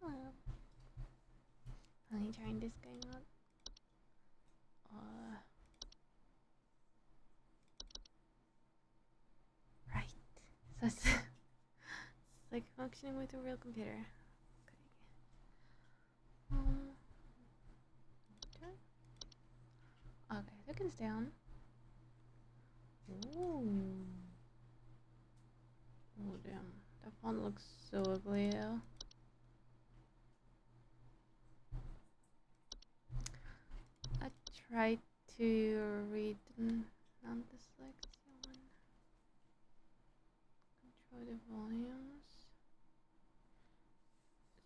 Hello. Finally trying this game out. Right. So it's, it's like functioning with a real computer. Okay. Okay. Okay, seconds down. Ooh. Oh damn. That font looks so ugly though. I tried to read non-dyslexia one. Control the volumes.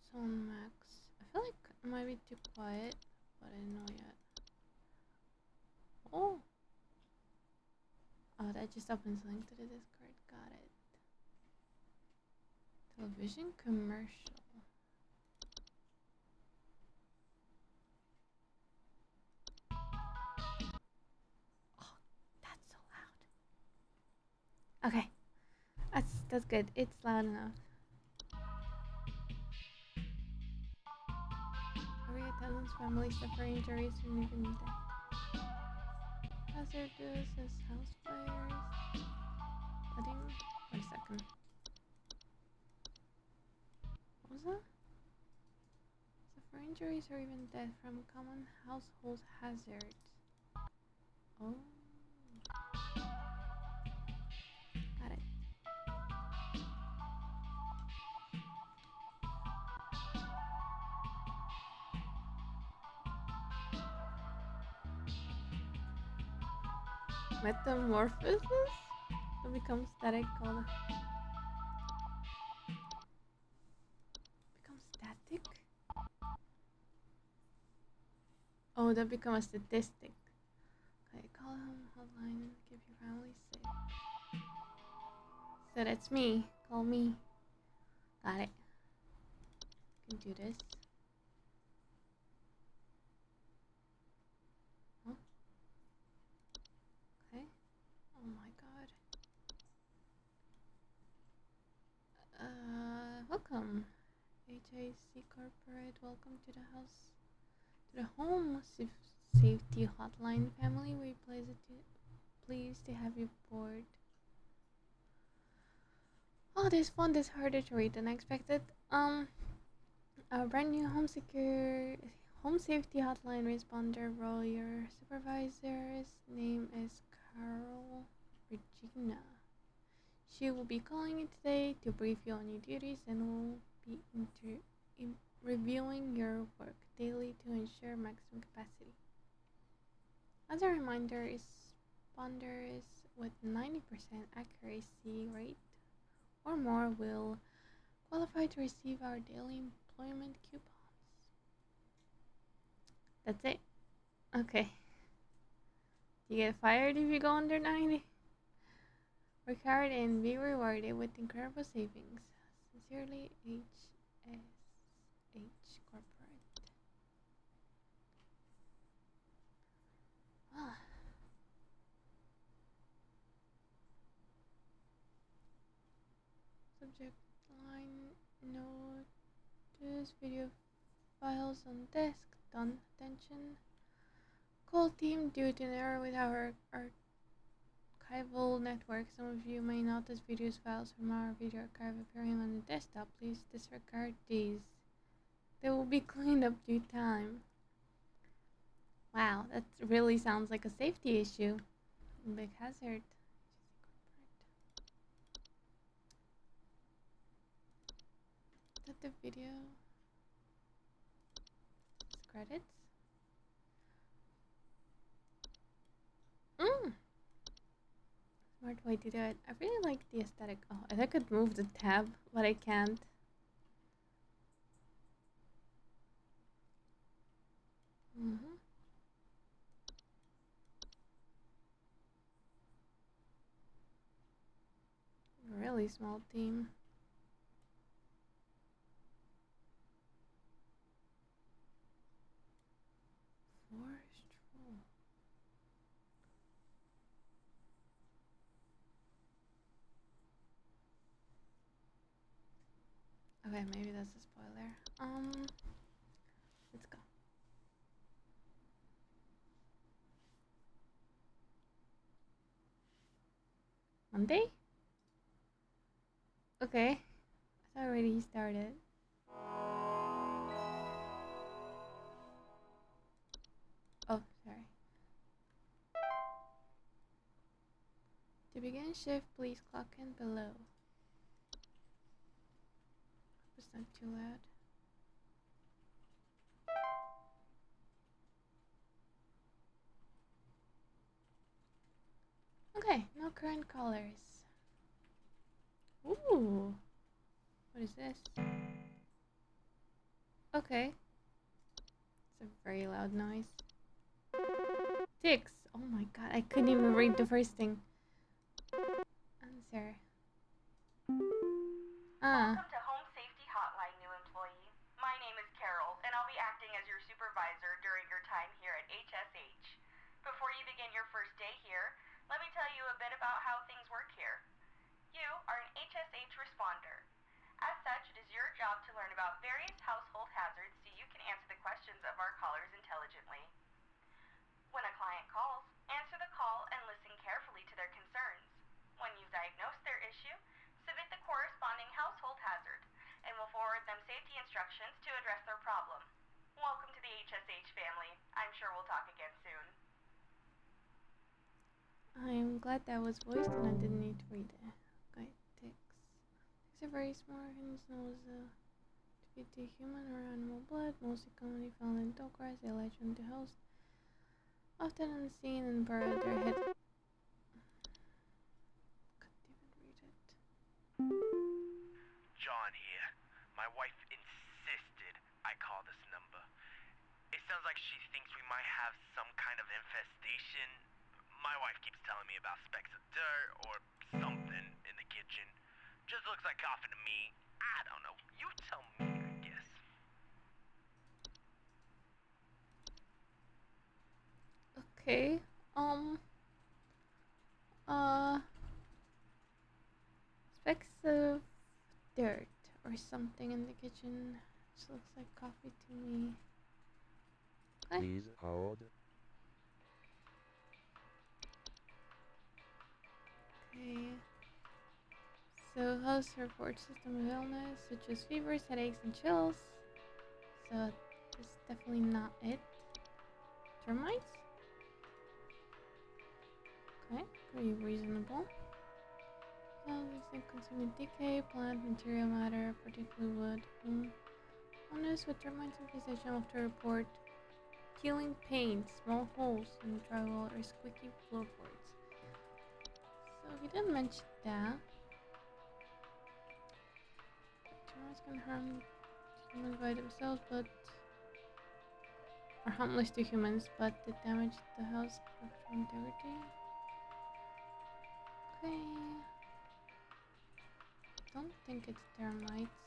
It's on max. I feel like it might be too quiet, but I don't know yet. Oh! Oh, that just opens link to the Discord. Got it. Television commercial. Oh, that's so loud. Okay. That's good. It's loud enough. Every attendance family suffer injuries from even death. Hazardous as house fires. Flooding. Wait a second. What was that? Suffer injuries or even death from common household hazards. Oh. Got it. Metamorphosis? To become static called. Become static? Oh, that become a statistic. Okay, call home hotline and keep your family safe. So that's me. Call me. Got it. Can do this. Huh? Okay. Oh my god. Welcome. HAC Corporate, welcome to the house. To the home safety hotline family. We're pleased to have you aboard. Oh, this font is harder to read than expected. A brand new home safety hotline responder role. Your supervisor's name is Carol Regina. She will be calling you today to brief you on your duties and will be reviewing your work daily to ensure maximum capacity. As a reminder, responders with 90% accuracy rate or more will qualify to receive our daily employment coupons. That's it. Okay. You get fired if you go under 90. Work hard and be rewarded with incredible savings. Sincerely, HSH Corporate. Ah. Subject line: notice video files on desk. Done. Attention. Call team due to an error with our archival network. Some of you may notice videos files from our video archive appearing on the desktop. Please disregard these. They will be cleaned up due time. Wow, that really sounds like a safety issue. Big hazard. Is that the video? Credits? Smart way to do it. I really like the aesthetic. Oh, I could move the tab, but I can't. Really small team. Forest troll. Okay, maybe that's a spoiler. Let's go. Monday? Okay. It's already started. Oh, sorry. To begin shift, please clock in below. It's not too loud. Okay, no current callers. Ooh. What is this? Okay. It's a very loud noise. Ticks. Oh my god, I couldn't even read the first thing. Answer. Welcome to Home Safety Hotline, new employee. My name is Carol, and I'll be acting as your supervisor during your time here at HSH. Before you begin your first day here, let me tell you a bit about how things work here. You are an HSH responder. As such, it is your job to learn about various household hazards so you can answer the questions of our callers intelligently. When a client calls, answer the call and listen carefully to their concerns. When you've diagnosed their issue, submit the corresponding household hazard, and we'll forward them safety instructions to address their problem. Welcome to the HSH family. I'm sure we'll talk again soon. I'm glad that was voiced and I didn't need to read it. Okay, ticks. Ticks are very smart and knows to feed the human or animal blood, mostly commonly found in tall grass. They latch onto host, often unseen, and burrow their head. Couldn't even read it. John here. My wife insisted I call this number. It sounds like she thinks we might have some kind of infestation. My wife keeps telling me about specks of dirt or something in the kitchen. Just looks like coffee to me. I don't know. You tell me, I guess. Okay. Specks of dirt or something in the kitchen. Just looks like coffee to me. Okay. Please hold. Okay. So, host reports system of illness such as fevers, headaches, and chills. So, this is definitely not it. Termites? Okay, pretty reasonable. These consuming decay, plant, material matter, particularly wood. Illness with termites infestation after report killing paint, small holes in drywall, or squeaky floorboards. So he didn't mention that. Termites can harm humans by themselves, but are harmless to humans, but they damage the house structural integrity. Okay. Don't think it's termites.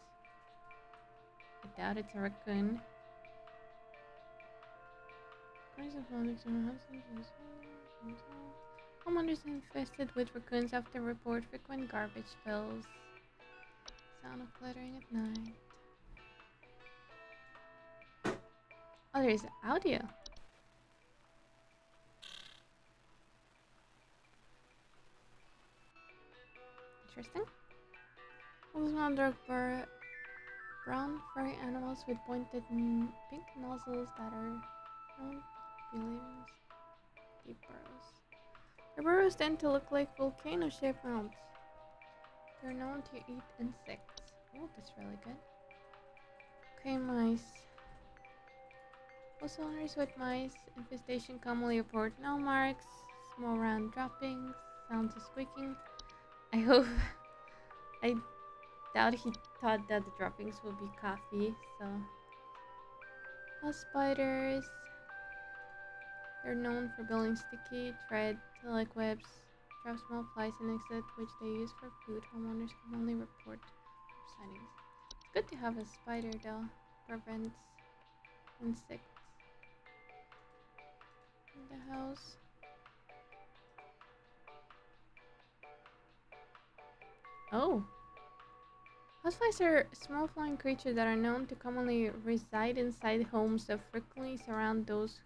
I doubt it's a raccoon. Homeowners infested with raccoons after report frequent garbage spills. Sound of cluttering at night. Oh, there's audio. Interesting. Small dark brown furry animals with pointed pink nozzles that are known to be living deep burrows. Their burrows tend to look like volcano-shaped mounds. They're known to eat insects. Oh, that's really good. Okay, mice. Most owners with mice infestation commonly report no marks, small round droppings, sounds of squeaking. I doubt he thought that the droppings would be coffee, so. House spiders. They're known for building sticky, thread-like webs, trap small flies and insects which they use for food. Homeowners can only report sightings. It's good to have a spider though. Prevents insects in the house. Oh. Houseflies are small flying creatures that are known to commonly reside inside homes that frequently surround those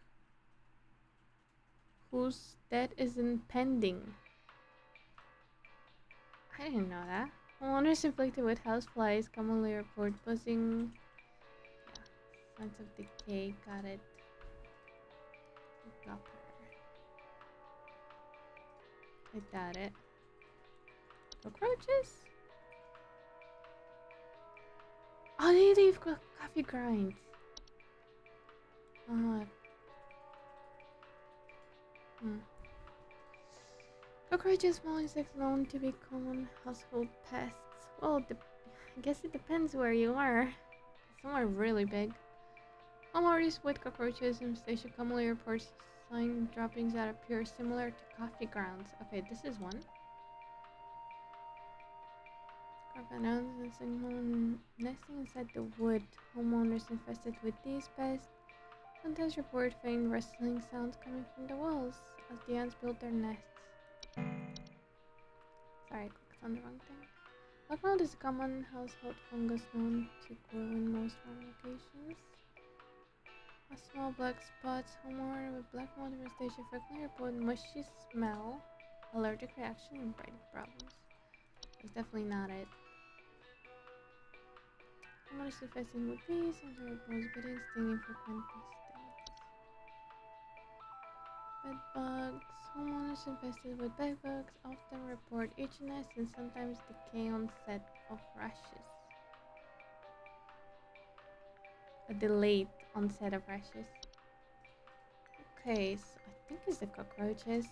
whose death is impending. I didn't know that. Homeowners inflicted with houseflies commonly report buzzing. Yeah, signs of decay. Got it. Got her. I doubt it. Cockroaches? Oh, they leave coffee grinds. Uh, Cockroaches, small insects known to be common household pests. Well, I guess it depends where you are. Some are really big. Homeowners with cockroaches in station commonly report seeing droppings that appear similar to coffee grounds. Okay, this is one. Carpet and nesting inside the wood. Homeowners infested with these pests sometimes report faint rustling sounds coming from the walls as the ants build their nests. Sorry, I clicked on the wrong thing. Black mold is a common household fungus known to grow in most warm locations. A small black spots. Homeowner with black mold infestation frequently report mushy smell, allergic reaction, and breathing problems. That's definitely not it. Homeowners infested with bees and reports biting, stinging, frequent stings. Bed bugs. Homeowners infested with bed bugs often report itchiness and sometimes decay onset of rashes. A delayed onset of rashes. Okay, so I think it's the cockroaches.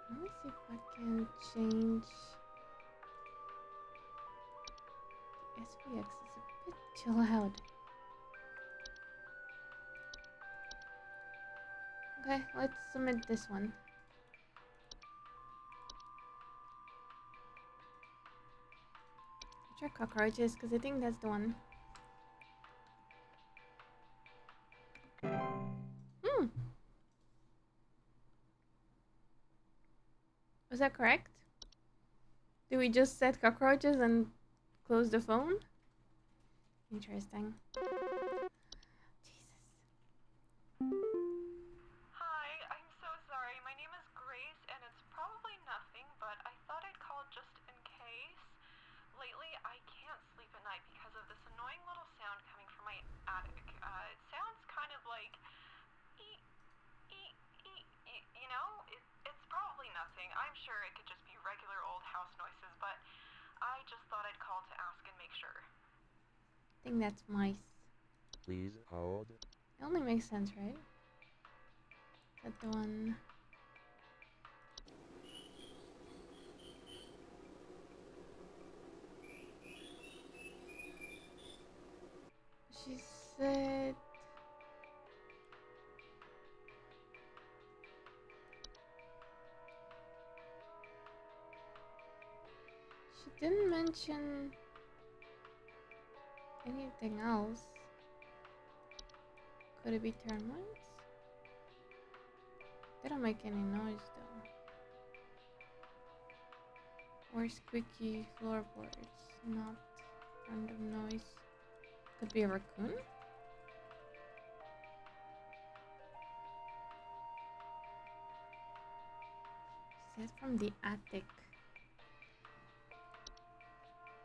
Let me see if I can change. The SVX is a bit too loud. Okay, let's submit this one. I'll try cockroaches because I think that's the one. Was that correct? Did we just set cockroaches and close the phone? Interesting. Jesus. Hi, I'm so sorry. My name is Grace, and it's probably nothing, but I thought I'd call just in case. Lately, I can't sleep at night because of this annoying little sound coming from my attic. It sounds kind of like eek, eek, eek, eek, you know? It's probably nothing. I'm sure it could just be regular old house noises, but I just thought I'd call to ask and make sure. I think that's mice. Please hold. It only makes sense, right? Is that the one? She said... She didn't mention anything else. Could it be termites? They don't make any noise though. Or squeaky floorboards. Not random noise. Could be a raccoon? Said from the attic.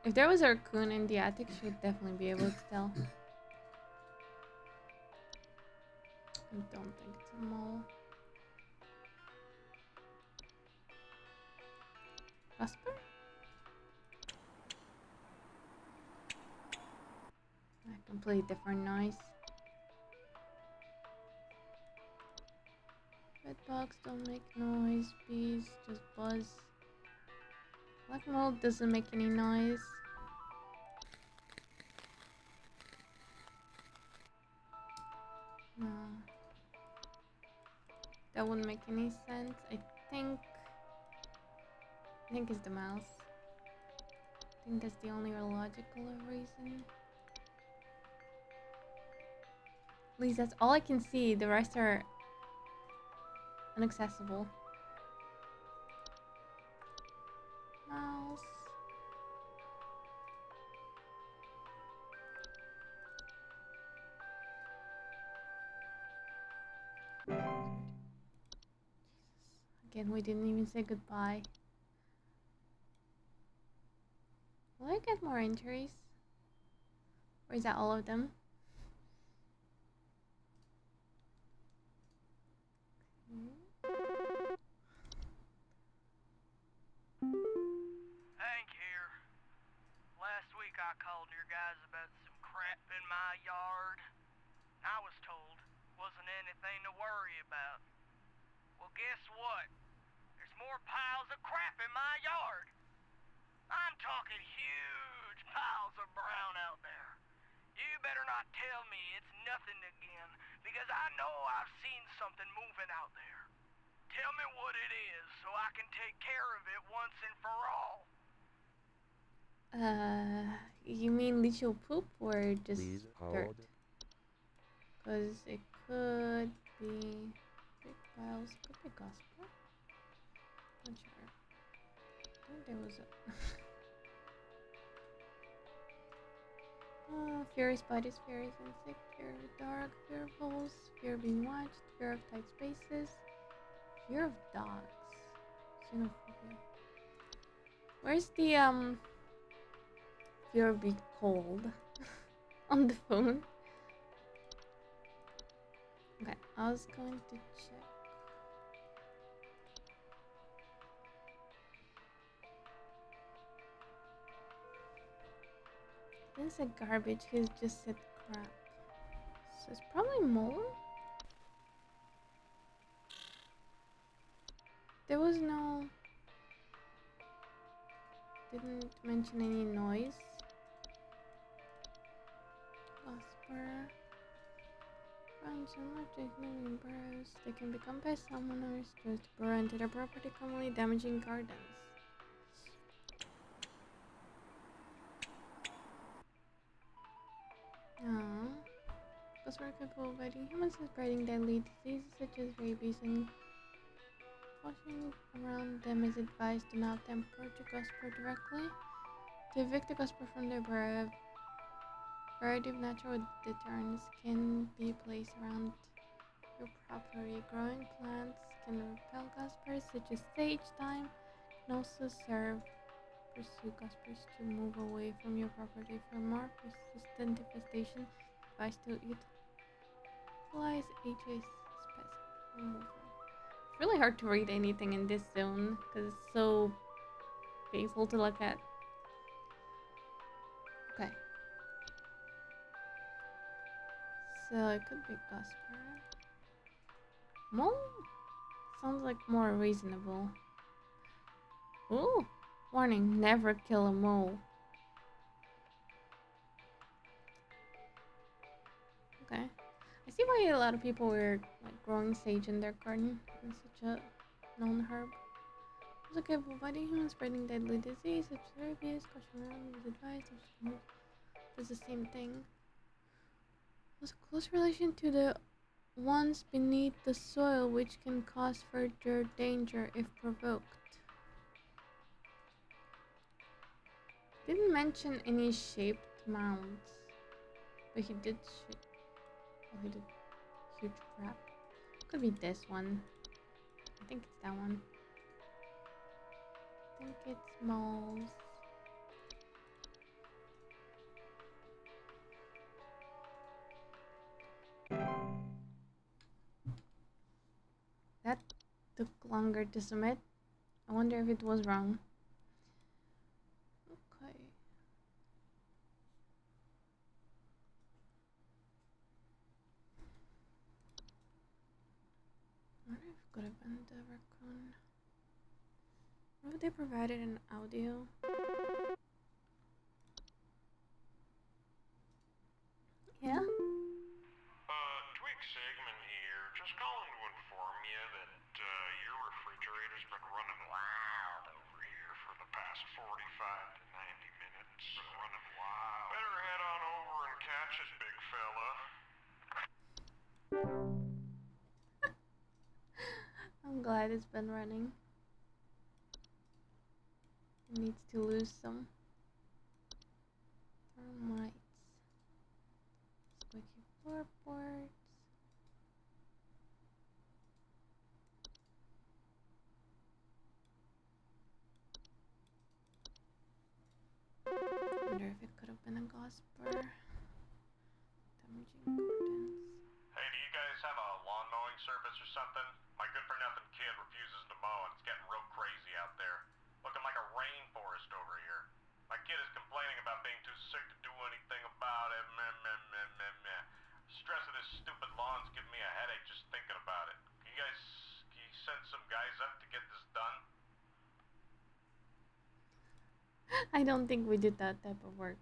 If there was a raccoon in the attic, she would definitely be able to tell. I don't think it's a mole. Casper? A completely different noise. Bedbugs don't make noise. Bees just buzz. Black mold doesn't make any noise. No. That wouldn't make any sense. I think it's the mouse. I think that's the only logical reason. At least that's all I can see. The rest are inaccessible. second. We didn't even say goodbye. Will I get more entries? Or is that all of them? Hank here. Last week I called your guys about some crap in my yard. I was told wasn't anything to worry about. Well, guess what? There's more piles of crap in my yard. I'm talking huge piles of brown out there. You better not tell me it's nothing again, because I know I've seen something moving out there. Tell me what it is so I can take care of it once and for all. You mean literal poop or just Please dirt? hold. Because it could be big piles, could be gospel. Not sure. I think there was a fear of spiders, fear of insect, fear of the dark, fear of holes, fear of being watched, fear of tight spaces, fear of dogs, xenophobia. Where's the fear of being cold on the phone? Okay, I was going to check. This is a garbage. He's just said crap. So it's probably mole. There was no. Didn't mention any noise. Whisper. From some object moving burrows. They can become pest summoners. Those to burrow into their property, commonly damaging gardens. Aww. Those were capable of biting humans and spreading deadly diseases such as rabies, and washing around them is advised to not approach a gosper directly. To evict a gosper from their burrow, a variety of natural deterrents can be placed around your property. Growing plants can repel gospers, such as sage, thyme, can also serve pursue gospers to move away from your property. For more persistent infestation, advised to utilize HA specimen removal. It's really hard to read anything in this zone because it's so painful to look at. Okay. So it could be Gosper. Mole? Sounds like more reasonable. Ooh! Warning, never kill a mole. Okay. I see why a lot of people were like growing sage in their garden. It's such a known herb. It's okay for fighting humans, spreading deadly disease such as rabies, caution around is advised. It's the same thing. There's a close relation to the ones beneath the soil, which can cause further danger if provoked. Didn't mention any shaped mounds, but he did he did huge crap. Could be this one. I think it's that one. I think it's moles. That took longer to submit. I wonder if it was wrong. Okay. I wonder if it could have been the raccoon. What if they provided an audio? Yeah? Twig Sigmund here. Just calling to inform you that your refrigerator's been running wild over here for the past 45 to 90 minutes. Been running wild. Better head on over and catch it, big fella. I'm glad it's been running. It needs to lose some termites. Squeaky floorboards. been a gosper. Damaging curtains. Hey, do you guys have a lawn mowing service or something? My good-for-nothing kid refuses to mow, and it's getting real crazy out there. Looking like a rainforest over here. My kid is complaining about being too sick to do anything about it. Meh, meh, meh, meh, meh. Stress of this stupid lawn's giving me a headache just thinking about it. Can you send some guys up to get this done? I don't think we did that type of work.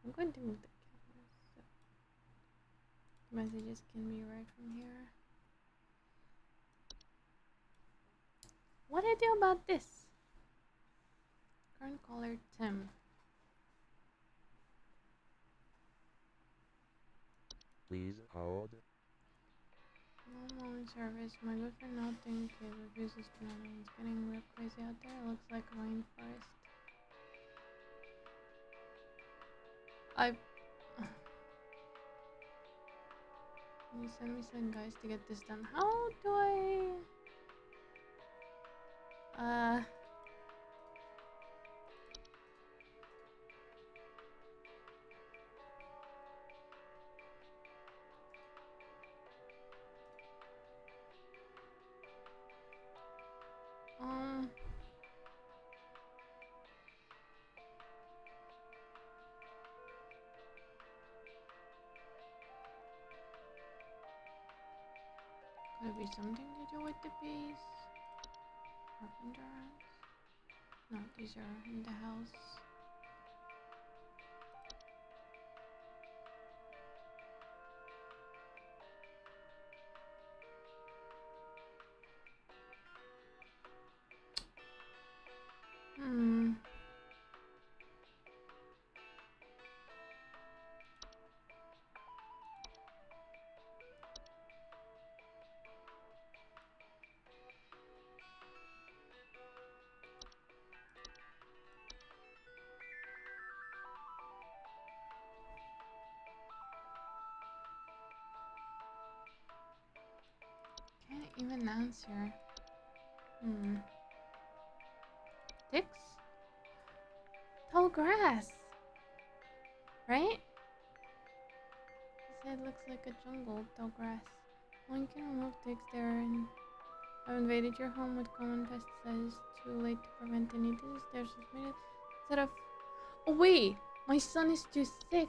I'm going to move the cameras so messages can be read from here. What do I do about this? Current caller Tim. Please hold. No mowing service. My good for nothing kid refuses to mow. It's getting real crazy out there. It looks like a rainforest. Can you send me some guys to get this done? How do I... Um... Could it be something to do with the bees? Carpenter ants? No, these are in the house. Can't even answer. Ticks? Tall grass! Right? This side looks like a jungle, tall grass. One can remove ticks there and have invaded your home with common pesticides. Too late to prevent any disease. There's instead of... Oh wait! My son is too sick!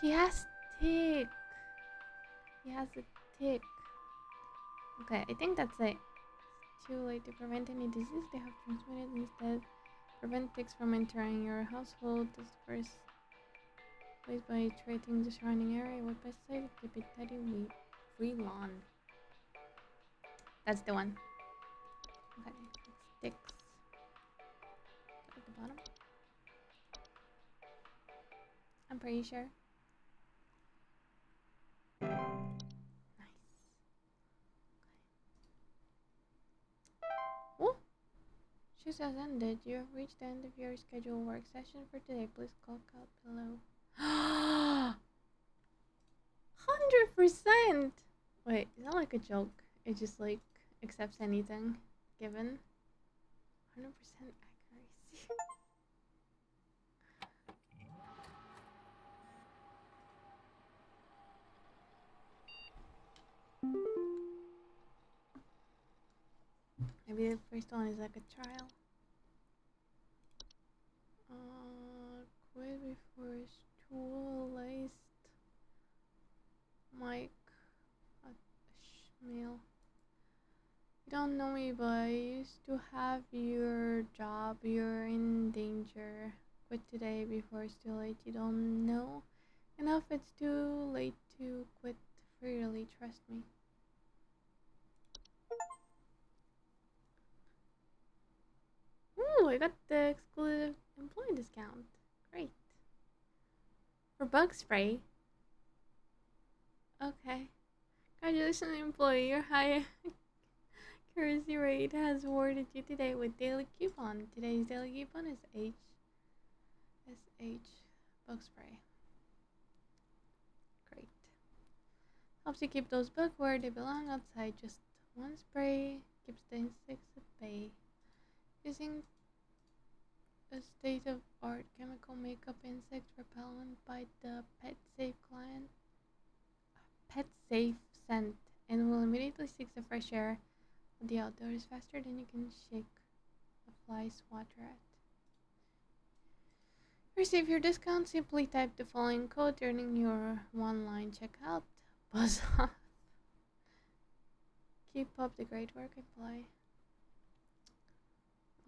He has tick! He has a tick. Okay, I think that's it. It's too late to prevent any disease. They have transmitted instead. Prevent ticks from entering your household. This first place by treating the surrounding area with pesticides. Keep it tidy. Free lawn. That's the one. Okay, it's ticks. At the bottom. I'm pretty sure. Oh! Shift has ended. You have reached the end of your scheduled work session for today. Please clock out below. 100%! Wait, is that like a joke? It just like accepts anything given? 100% accuracy. Maybe the first one is like a trial. Quit before it's too laced. Mike Schmiel. You don't know me, but I used to have your job. You're in danger. Quit today before it's too late. You don't know enough. It's too late to quit freely. Trust me. Ooh, I got the exclusive employee discount. Great. For bug spray. Okay. Congratulations, employee. Your high accuracy rate has awarded you today with daily coupon. Today's daily coupon is SH bug spray. Great. Helps you keep those bugs where they belong outside. Just one spray keeps the insects at bay. Using a state-of-art chemical makeup insect repellent by the Pet Safe scent, and will immediately seek the fresh air of the outdoors faster than you can shake a fly swatter at. To receive your discount, simply type the following code during your one-line checkout. Buzz off. Keep up the great work, apply.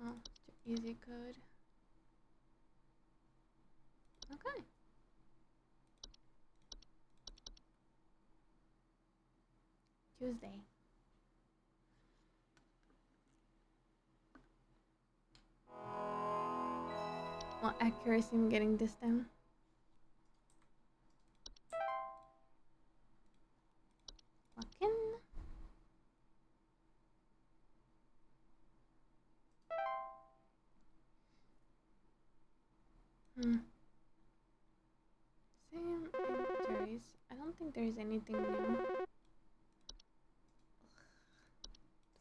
Oh, such an easy code. Okay. Tuesday. What accuracy I'm getting this time? Lock in. Same inventories. I don't think there's anything new.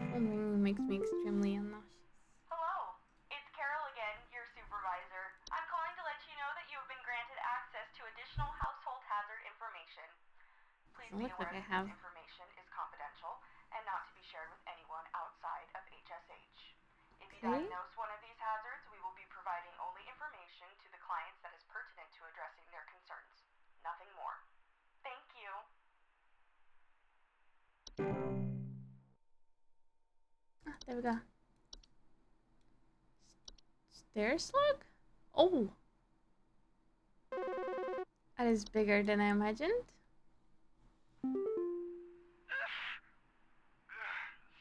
The phone ringing makes me extremely nauseous. Hello, it's Carol again, your supervisor. I'm calling to let you know that you have been granted access to additional household hazard information. Please Doesn't be look aware like I that have. this information is confidential and not to be shared with anyone outside of HSH. If you Okay. diagnose one of these hazards, we will be providing only information to the clients that is pertinent to addressing their concerns. Nothing more. Thank you. Ah, there we go. Stair slug? Oh! That is bigger than I imagined.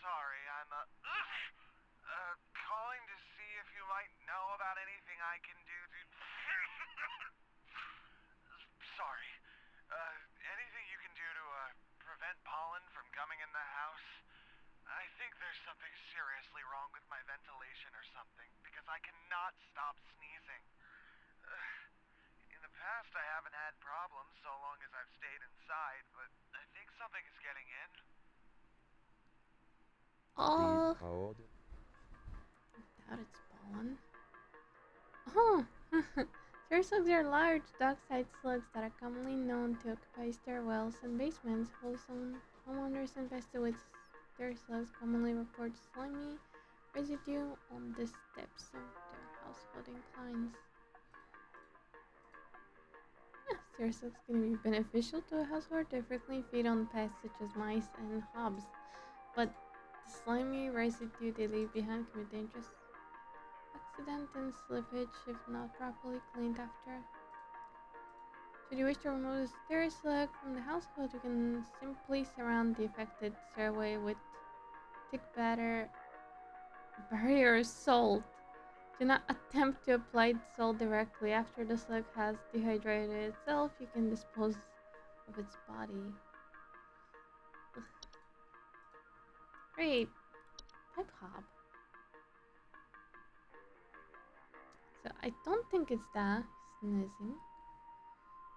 Sorry, I'm calling to see if you might know about anything I can do to. Sorry. Anything you can do to prevent pollen from coming in the house? I think there's something seriously wrong with my ventilation or something because I cannot stop sneezing. In the past, I haven't had problems so long as I've stayed inside, but I think something is getting in. Please Oh, hold. doubt it's pollen. Oh, stair slugs are large dog-sized slugs that are commonly known to occupy stairwells and basements. Homeowners infested with stair slugs commonly report slimy residue on the steps of their household inclines. Yeah, stair slugs can be beneficial to a household. They frequently feed on pests such as mice and hobs, but the slimy residue they leave behind can be dangerous. Accident and slippage if not properly cleaned after. Should you wish to remove the stair slug from the household, you can simply surround the affected stairway with thick barrier salt. Do not attempt to apply the salt directly. After the slug has dehydrated itself, you can dispose of its body. Ugh. Great. Pipe hop. So I don't think it's that sneezing.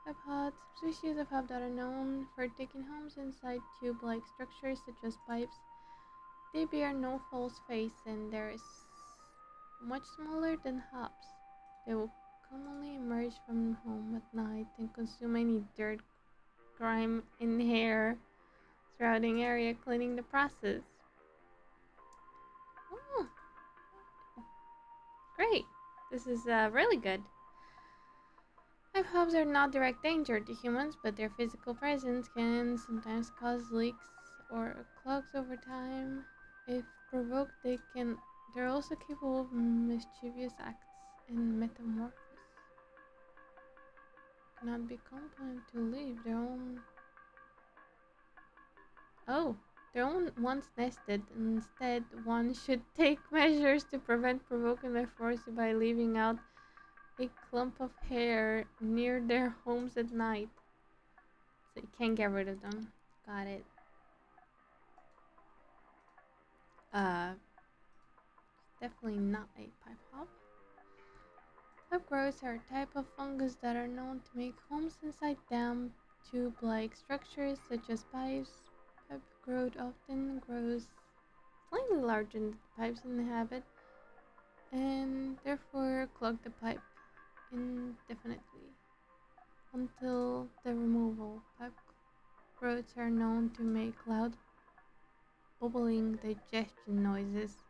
Pipe hops, species of hop that are known for taking homes inside tube-like structures such as pipes. They bear no false face and they're much smaller than hops. They will commonly emerge from home at night and consume any dirt, grime, and hair surrounding area, cleaning the process. Oh, great! This is really good. Pipe hobs are not direct danger to humans, but their physical presence can sometimes cause leaks or clogs over time. If provoked, they're also capable of mischievous acts and metamorphosis. Cannot be compelled to leave their own once nested. Instead, one should take measures to prevent provoking their force by leaving out a clump of hair near their homes at night. So you can't get rid of them. Got it. Definitely not a pipe hop. Pipe growths are a type of fungus that are known to make homes inside damp, tube-like structures such as pipes. Pipe growth often grows slightly larger than the pipes inhabit and therefore clog the pipe indefinitely until the removal. Pipe growths are known to make loud bubbling digestion noises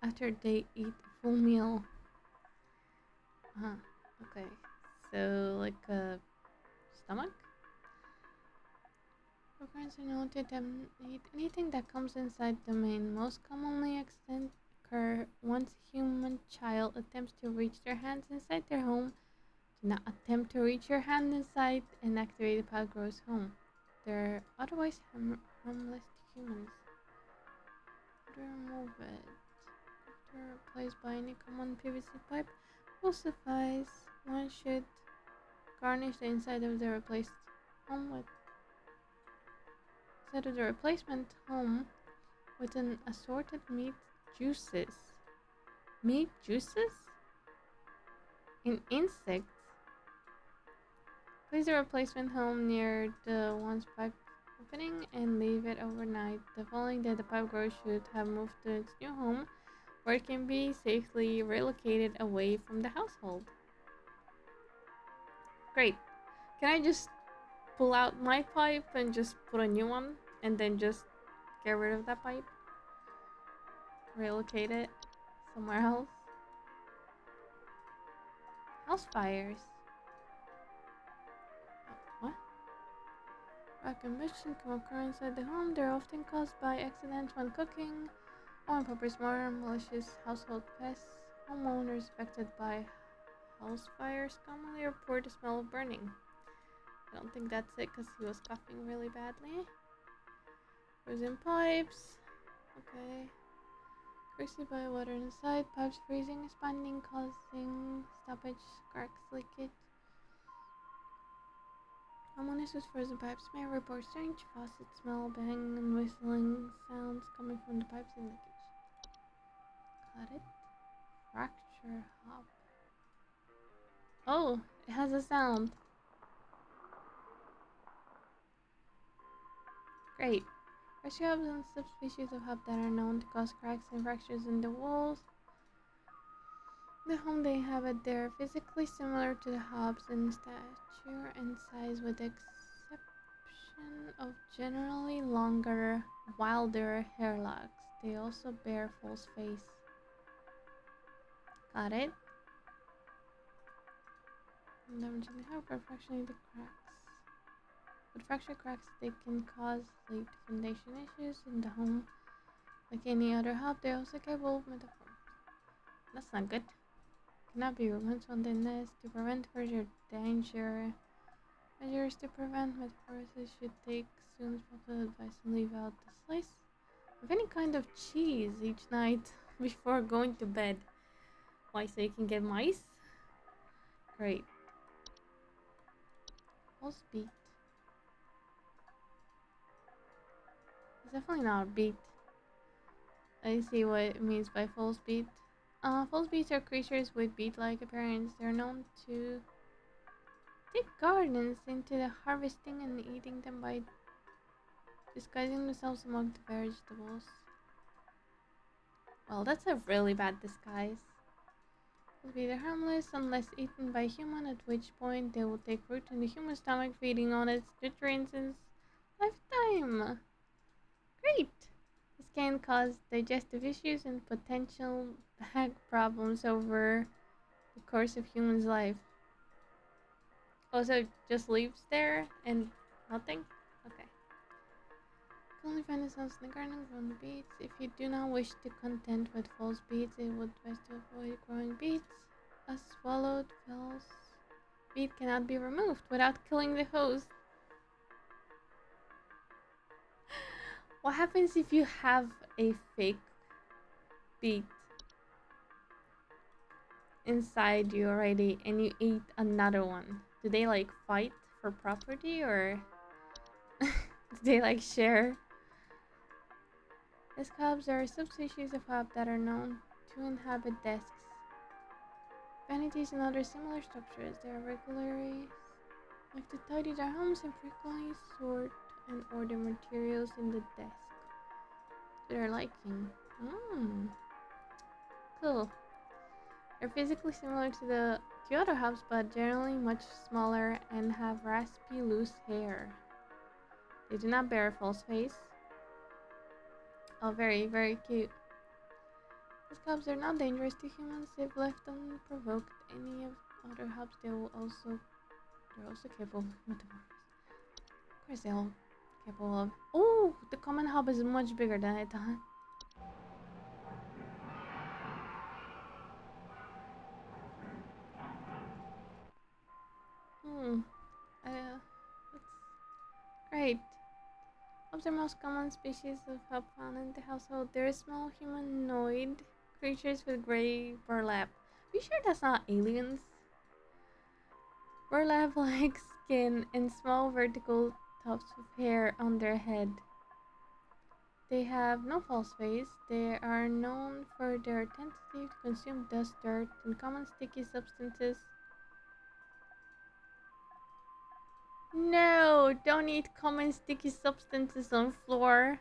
after they eat a full meal. Okay. So, like a stomach? Recurrence are known to eat anything that comes inside the domain. Most commonly occur once a human child attempts to reach their hands inside their home. Do not attempt to reach your hand inside and activate the pipe grows home. They're otherwise harmless to humans. How to remove it? After replaced by any common PVC pipe will suffice. One should garnish the inside of the replacement home with an assorted meat juices. Meat juices? In insects? Place the replacement home near the one's pipe opening and leave it overnight. The following day, the pipe grower should have moved to its new home, where it can be safely relocated away from the household. Great. Can I just pull out my pipe and just put a new one and then just get rid of that pipe? Relocate it somewhere else? House fires. What? Fire combustion can occur inside the home. They're often caused by accidents when cooking or on purpose. More malicious household pests. Homeowners affected by house fires commonly report the smell of burning. I don't think that's it because he was coughing really badly. Frozen pipes. Okay. Created by water inside. Pipes freezing, expanding, causing stoppage, cracks, leakage. Homeowners with frozen pipes may report strange faucet smell, bang, and whistling sounds coming from the pipes and leakage. Got it? Fracture hop. Oh, it has a sound. Great. Fracture hobs and subspecies of hob that are known to cause cracks and fractures in the walls. The home they inhabit, they are physically similar to the hobs in stature and size, with the exception of generally longer, wilder hairlocks. They also bear false face. Got it? Damage in the hob or fracturing the cracks. With fracture cracks, they can cause late foundation issues in the home. Like any other hob, they're also capable of metaphors. That's not good. Cannot be removed from the nest to prevent further danger. Measures to prevent metamorphosis should take students' popular advice and leave out the slice of any kind of cheese each night before going to bed. Why, so you can get mice? Great. False beat. It's definitely not a beat. I see what it means by false beat. False beats are creatures with beat-like appearance. They're known to dig gardens into the harvesting and eating them by disguising themselves among the vegetables. Well, that's a really bad disguise. Will be harmless unless eaten by a human, at which point they will take root in the human stomach, feeding on its nutrients in its lifetime. Great! This can cause digestive issues and potential back problems over the course of human's life. Also, it just leaves there and nothing? Okay. You can only find the sounds in the garden from the beets. If you do not wish to contend with false beets, it would be best to avoid growing beets. A swallowed false beet cannot be removed without killing the host. What happens if you have a fake beet inside you already and you eat another one? Do they like fight for property, or do they like share? Desk hobs are a subspecies of hob that are known to inhabit desks, vanities, and other similar structures. They are regularly like to tidy their homes and frequently sort and order materials in the desk to their liking. Cool. They're physically similar to the other hubs, but generally much smaller and have raspy, loose hair. They do not bear a false face. Oh, very, very cute. These cubs are not dangerous to humans if left unprovoked. Any of other hubs, they're also capable of metamorphosis. Of course, they're all capable of. Oh, the common hub is much bigger than I thought. That's great. Of the most common species of hub found in the household, they're small humanoid creatures with gray burlap. Are you sure that's not aliens? Burlap-like skin and small vertical tufts of hair on their head. They have no false face. They are known for their tendency to consume dust, dirt, and common sticky substances. No, don't eat common sticky substances on floor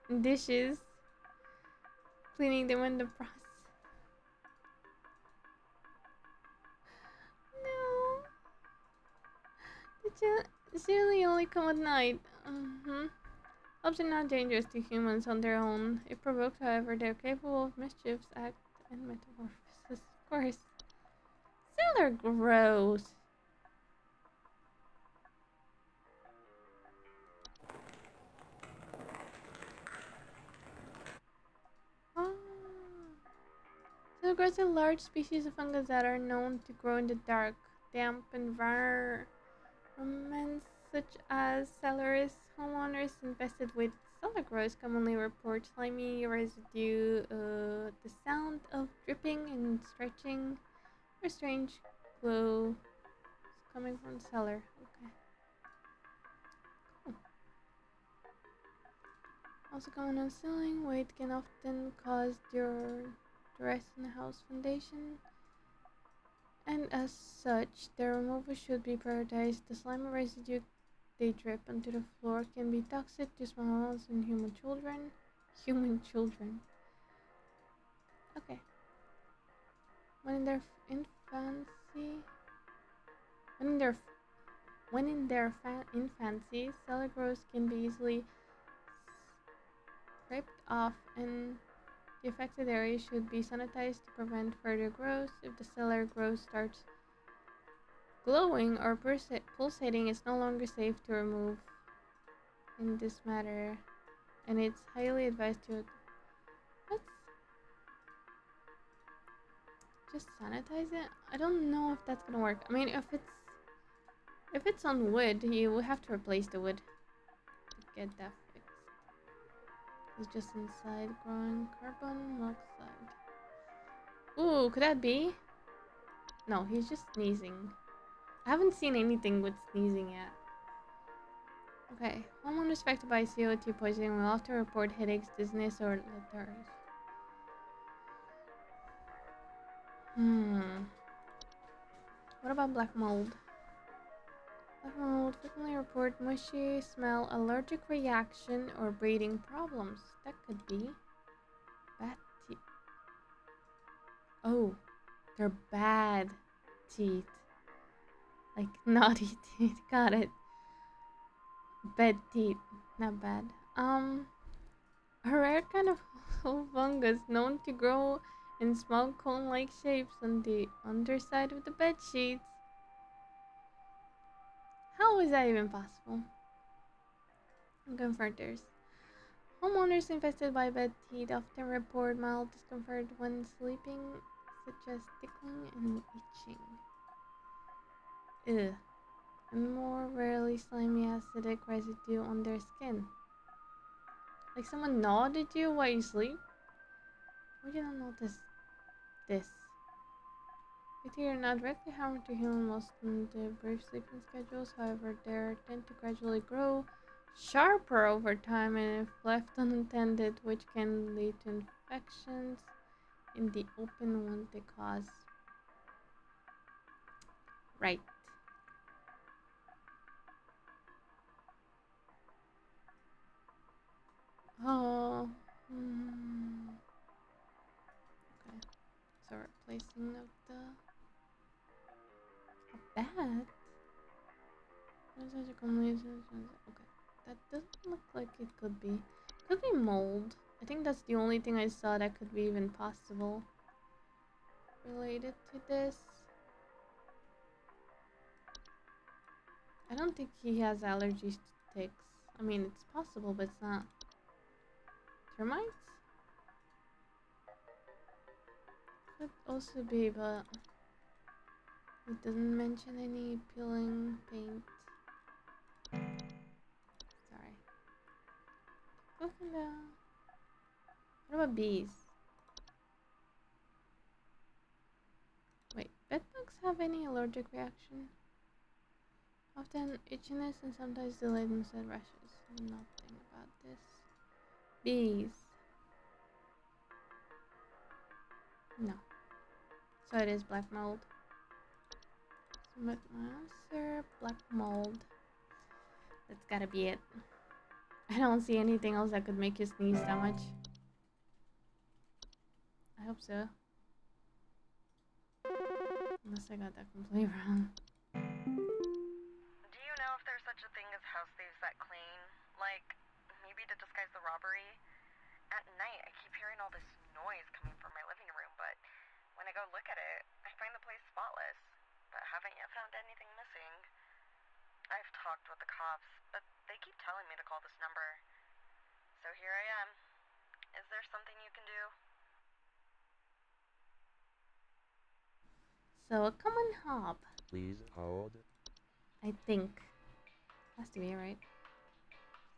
and dishes. Cleaning them in the process. No. They generally only come at night. Hubs are not dangerous to humans on their own. If provoked, however, they're capable of mischievous act and metamorphosis. Of course. Still, they're gross. Oh. Silkworms are large species of fungus that are known to grow in the dark, damp environments such as cellars. Homeowners infested with cellar growth commonly report slimy residue, the sound of dripping and stretching, or strange glow coming from the cellar. Okay. Cool. Also common on ceiling, weight can often cause duress in the house foundation, and as such, their removal should be prioritized. The slimy residue they drip onto the floor can be toxic to small animals and human children. Human children. Okay. When in their infancy, infancy, cellar growths can be easily scraped off, and the affected area should be sanitized to prevent further growth. If the cellar growth starts glowing or pulsating, it's no longer safe to remove in this matter, and it's highly advised to let's just sanitize it. I don't know if that's gonna work. I mean, if it's on wood, you will have to replace the wood to get that fixed. It's just inside growing carbon monoxide. Ooh, could that be? No, he's just sneezing. I haven't seen anything with sneezing yet. Okay, homeowners affected by CO2 poisoning will often report headaches, dizziness, or lethargy. What about black mold? Black mold frequently report mushy smell, allergic reaction, or breathing problems. That could be bad teeth. Oh, they're bad teeth. Like naughty teeth. Got it. Bad teeth. Not bad. A rare kind of fungus known to grow in small cone-like shapes on the underside of the bed sheets. How is that even possible? Comforters. Homeowners infested by bed teeth often report mild discomfort when sleeping, such as tickling and itching. Ugh. And more rarely slimy acidic residue on their skin. Like someone gnawed at you while you sleep? Would you not notice this? Bacteria are not directly harmful to humans most in the brief sleeping schedules, however, they tend to gradually grow sharper over time and if left unattended, which can lead to infections in the open wound they cause. Right. Oh. Okay. So replacing of the a bat. Okay, that doesn't look like it could be. Could be mold. I think that's the only thing I saw that could be even possible related to this. I don't think he has allergies to ticks. I mean, it's possible, but it's not. Termites? Could also be, but it doesn't mention any peeling paint. Sorry. Looking down. What about bees? Wait, bedbugs have any allergic reaction? Often itchiness and sometimes delayed onset rashes. Nothing about this. Bees. No. So it is black mold. Submit my answer. Black mold. That's gotta be it. I don't see anything else that could make you sneeze that much. I hope so. Unless I got that completely wrong. Do you know if there's such a thing as house thieves that clean? Like, maybe to disguise the robbery? At night, I keep hearing all this noise coming from my living room, but when I go look at it, I find the place spotless. But haven't yet found anything missing. I've talked with the cops, but they keep telling me to call this number. So here I am. Is there something you can do? So a common hob. Please hold. I think. Has to be right.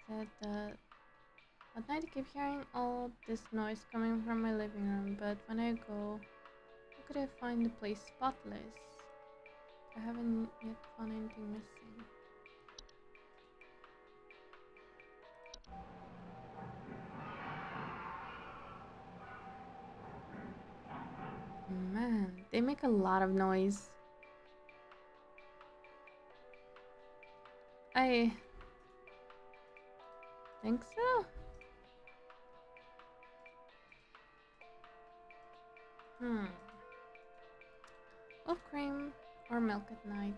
Said at night I keep hearing all this noise coming from my living room, but when I go, how could I find the place spotless? I haven't yet found anything missing. Man, they make a lot of noise. I think so. Oat cream or milk at night.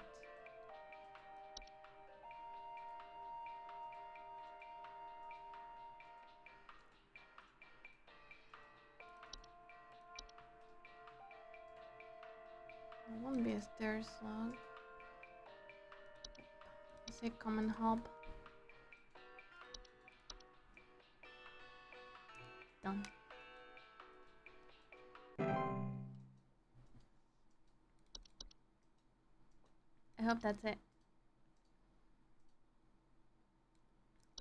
It won't be a stair slug. It's a common hob. Done. I hope that's it.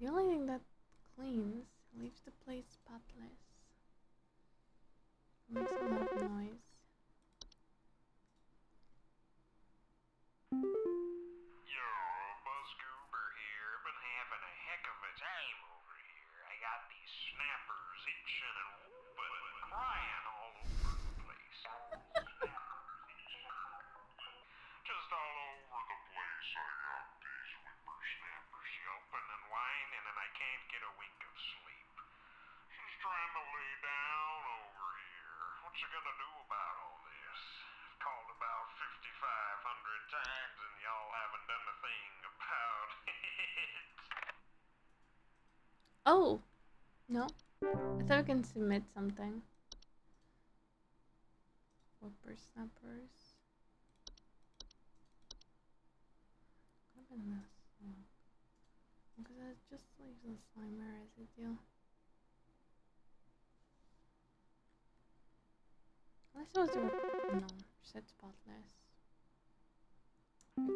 The only thing that cleans leaves the place spotless. Makes a lot of noise. Yo, Buzzgoober here. Been having a heck of a time over here. I got these snappers itching and whooping and crying all over the place. Just all over the place. I got these whippersnappers yelping and whining, and I can't get a wink of sleep. She's trying to lay down over here. What's she gonna do about all this? I've called about 5,500 times, and y'all haven't done a thing about it. Oh! No? I thought we can submit something. Whippersnappers. Could have been this. Because it just leaves a slimy residue. Unless it was a... No, said spotless.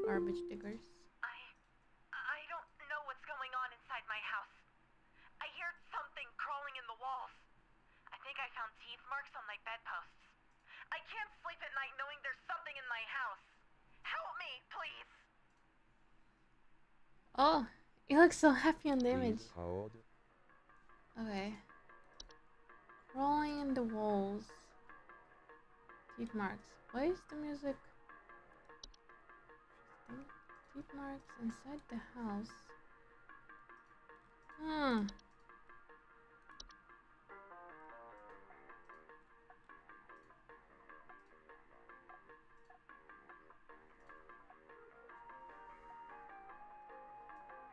Garbage diggers. I don't know what's going on inside my house. I hear something crawling in the walls. I think I found teeth marks on my bedposts. I can't sleep at night knowing there's something in my house. Help me, please. Oh, you look so happy on the image. Please hold. Okay. Crawling in the walls. Teeth marks. Why is the music... Teeth marks inside the house.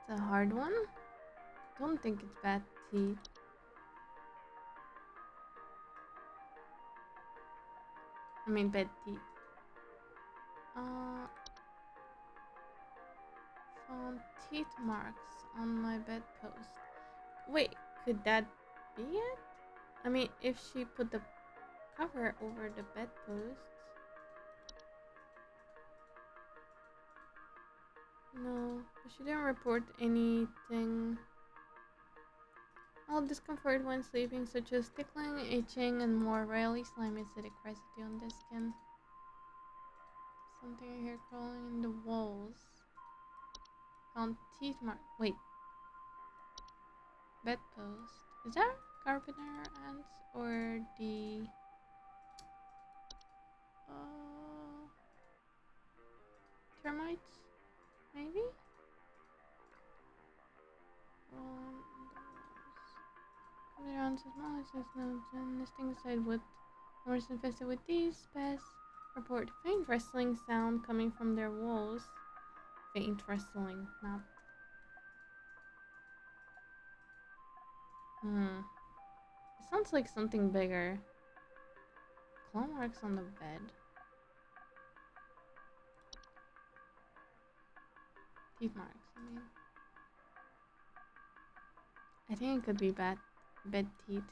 the hard one. Don't think it's bad teeth. I mean bad teeth. Found teeth marks on my bedpost. Wait, could that be it? I mean, if she put the cover over the bedpost. No, but she didn't report anything. All discomfort when sleeping, such as tickling, itching, and more rarely slimy acidic residue on the skin. Something I hear crawling in the walls. Found teeth mark. Wait. Bedpost. Is that carpenter ants or the termites? Maybe? Coming around so small, it says no. Nesting inside wood. More infested with these pests. Report faint rustling sound coming from their walls. Faint rustling, not. It sounds like something bigger. Claw marks on the bed. Teeth marks, I mean. I think it could be bed teeth.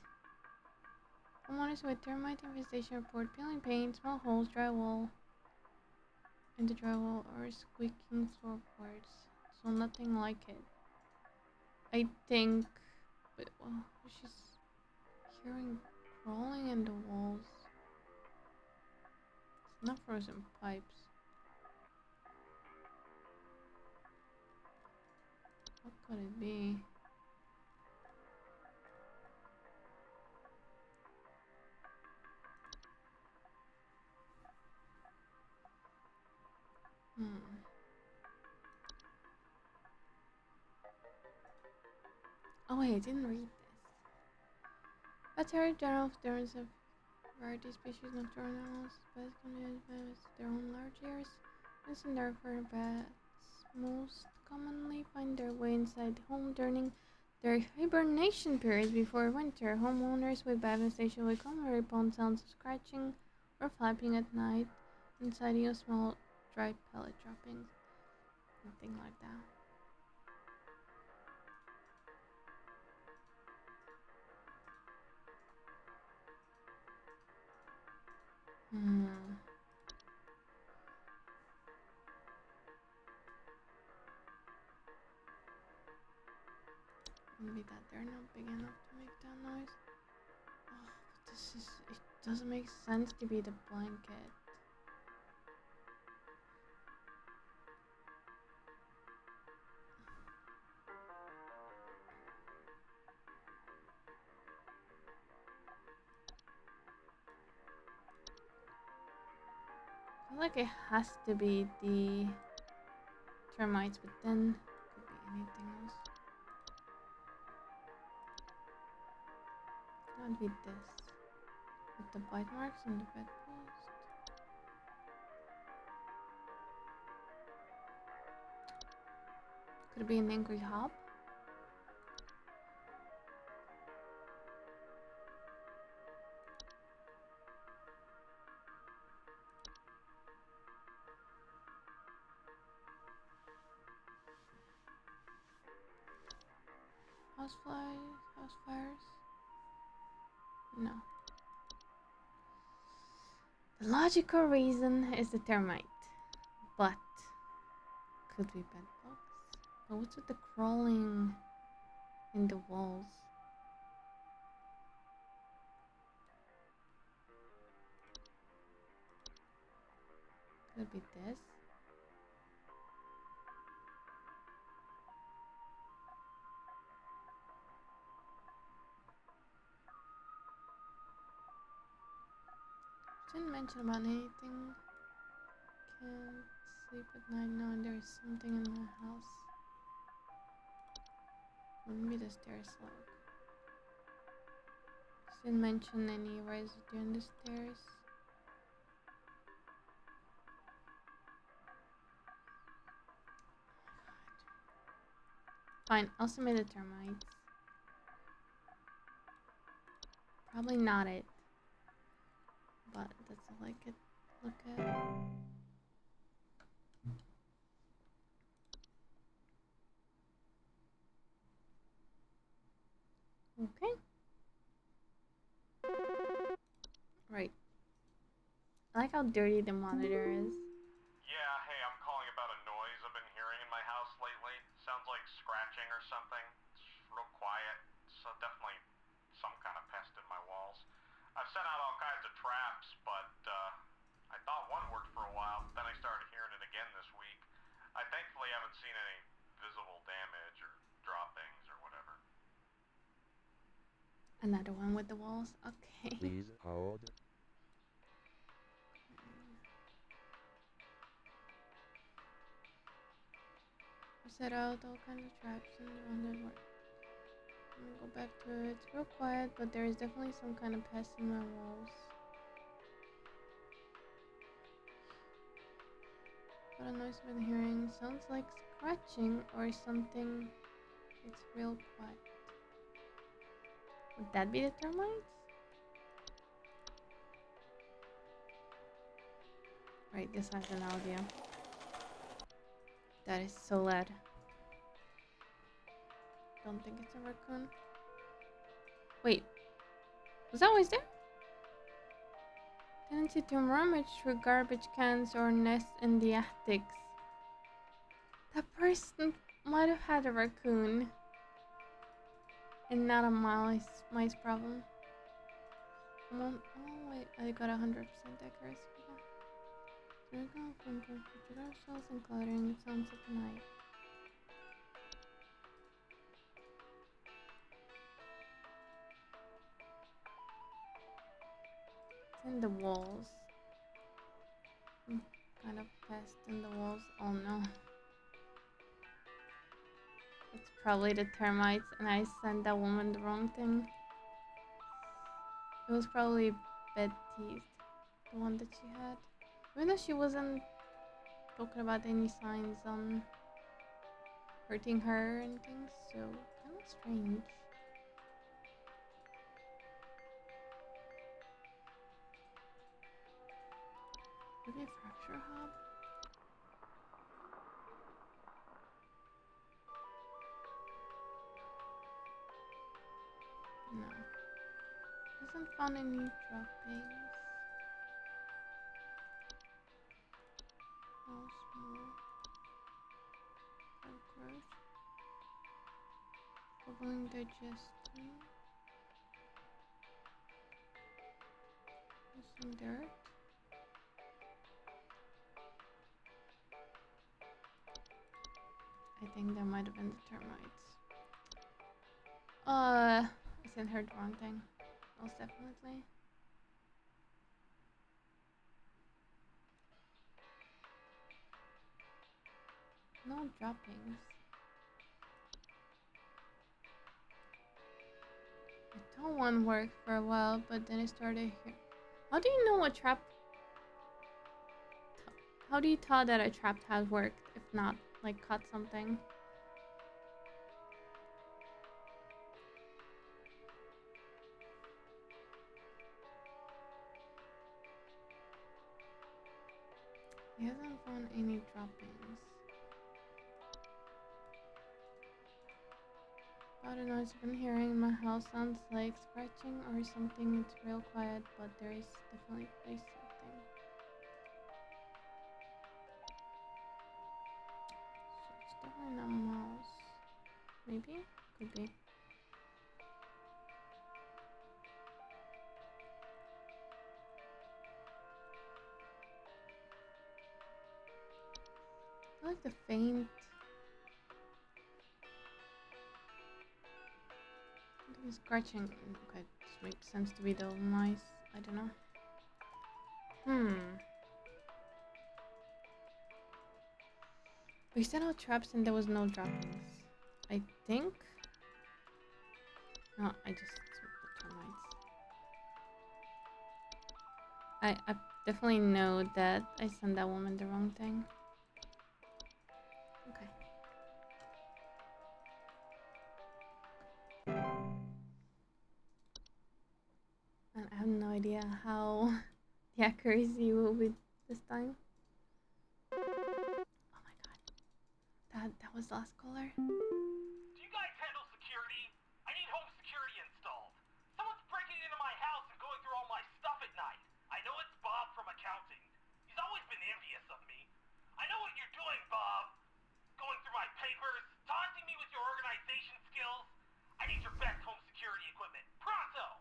Homeowners with termite infestation report peeling paint, small holes, drywall, in the drywall, or squeaking floorboards. So nothing like it. I think. But she's hearing crawling in the walls. It's not frozen pipes. What could it be? Oh wait, I didn't read this. Bats are general terms of variety species of nocturnal animals. Bats can use their own large ears. And therefore bats most commonly find their way inside the home during their hibernation period before winter. Homeowners with bat infestation will commonly report sounds of scratching or flapping at night inside small dried pellet droppings. Nothing like that. Maybe that they're not big enough to make that noise. Oh, it doesn't make sense to be the blanket. I feel like it has to be the termites, but then it could be anything else. Not be this. With the bite marks on the bedpost. Could it be an angry hop? House fires? No. The logical reason is the termite, but could be bed bugs. But what's with the crawling in the walls? Could be this. Didn't mention about anything. Can't sleep at night knowing there's something in my house. Wouldn't be the stairs log. Didn't mention any residue in the stairs. Fine, I'll submit the termites. Probably not it. But that's all I could look at. Okay. Right. I like how dirty the monitor is. Yeah, hey, I'm calling about a noise I've been hearing in my house lately. Sounds like scratching or something. It's real quiet. So definitely some kind of pest in my walls. I've sent out all kinds of traps, but I thought one worked for a while, but then I started hearing it again this week. I thankfully haven't seen any visible damage or droppings or whatever. Another one with the walls. Okay. Please hold. I set out all kinds of traps and the one that worked. I'm gonna go back to it. It's real quiet, but there is definitely some kind of pest in my walls. What a noise I've been hearing. Sounds like scratching or something. It's real quiet. Would that be the termites? Right, this has an audio. That is so loud. Don't think it's a raccoon. Wait, was that always there? Tendency to rummage through garbage cans or nest in the attics. That person might have had a raccoon and not a mice problem. Oh wait, I got 100% accuracy. There we go, from computer shells and cluttering sounds at night. It's in the walls. Kind of pest in the walls. Oh no. It's probably the termites and I sent that woman the wrong thing. It was probably bed teeth, the one that she had. Even though she wasn't talking about any signs on hurting her and things, so kind of strange. Maybe a fracture hub? No. Hasn't found any droppings. No small cockroach. Bubbling digestion. There's some dirt. I think that might have been the termites. I sent her the wrong thing. Most definitely. No droppings. I thought one worked for a while, but then it started here. How do you know what trap? How do you tell that a trap has worked if not like caught something? He hasn't found any droppings. About a noise I've been hearing in my house sounds like scratching or something. It's real quiet, but there is definitely something. So it's definitely not a mouse. Maybe? Could be. I like the faint. I think scratching. Okay, this makes sense to be the mice. I don't know. We set out traps and there was no droppings. I think. No, I just smoked the termites. I definitely know that I sent that woman the wrong thing. Okay. And I have no idea how the accuracy will be this time. Oh my god. That was the last caller. Do you guys handle security? I need home security installed. Someone's breaking into my house and going through all my stuff at night. I know it's Bob from accounting. He's always been envious of me. I know what you're doing, Bob. Going through my papers, taunting me with your organization skills. I need your best home security equipment. Pronto!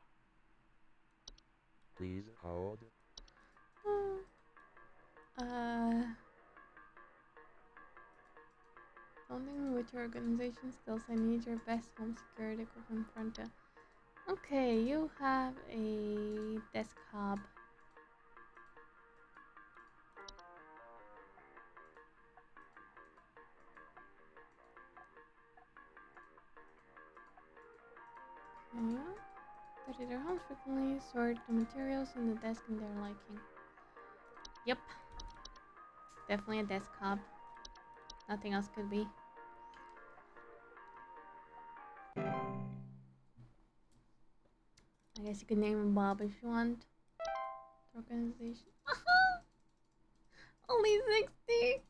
Please hold. Something with your organization skills. I need your best home security equipment pronto. Okay, you have a desktop. Okay. Study their homes frequently, sort the materials on the desk in their liking. Yep. Definitely a desktop. Nothing else could be. I guess you could name him Bob if you want. The organization. Only 60?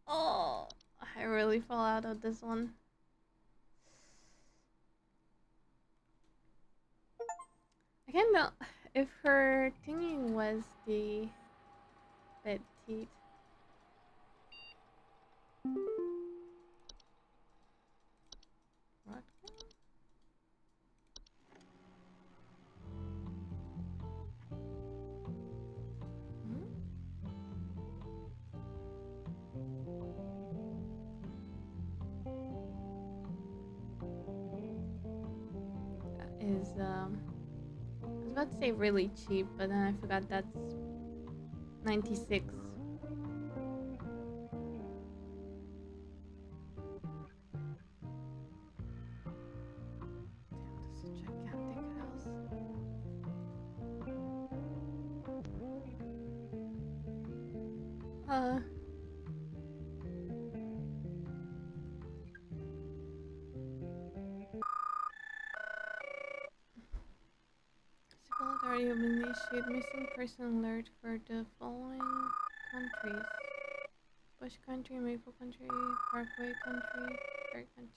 Oh, I really fall out of this one. I can't know if her thingy was the bed teeth. What? Is I was about to say really cheap, but then I forgot that's 96. Damn, this is a gigantic house. Civil authority have been issued missing person alert for the following countries: Bush Country, Maple Country, Parkway Country, Berry Country.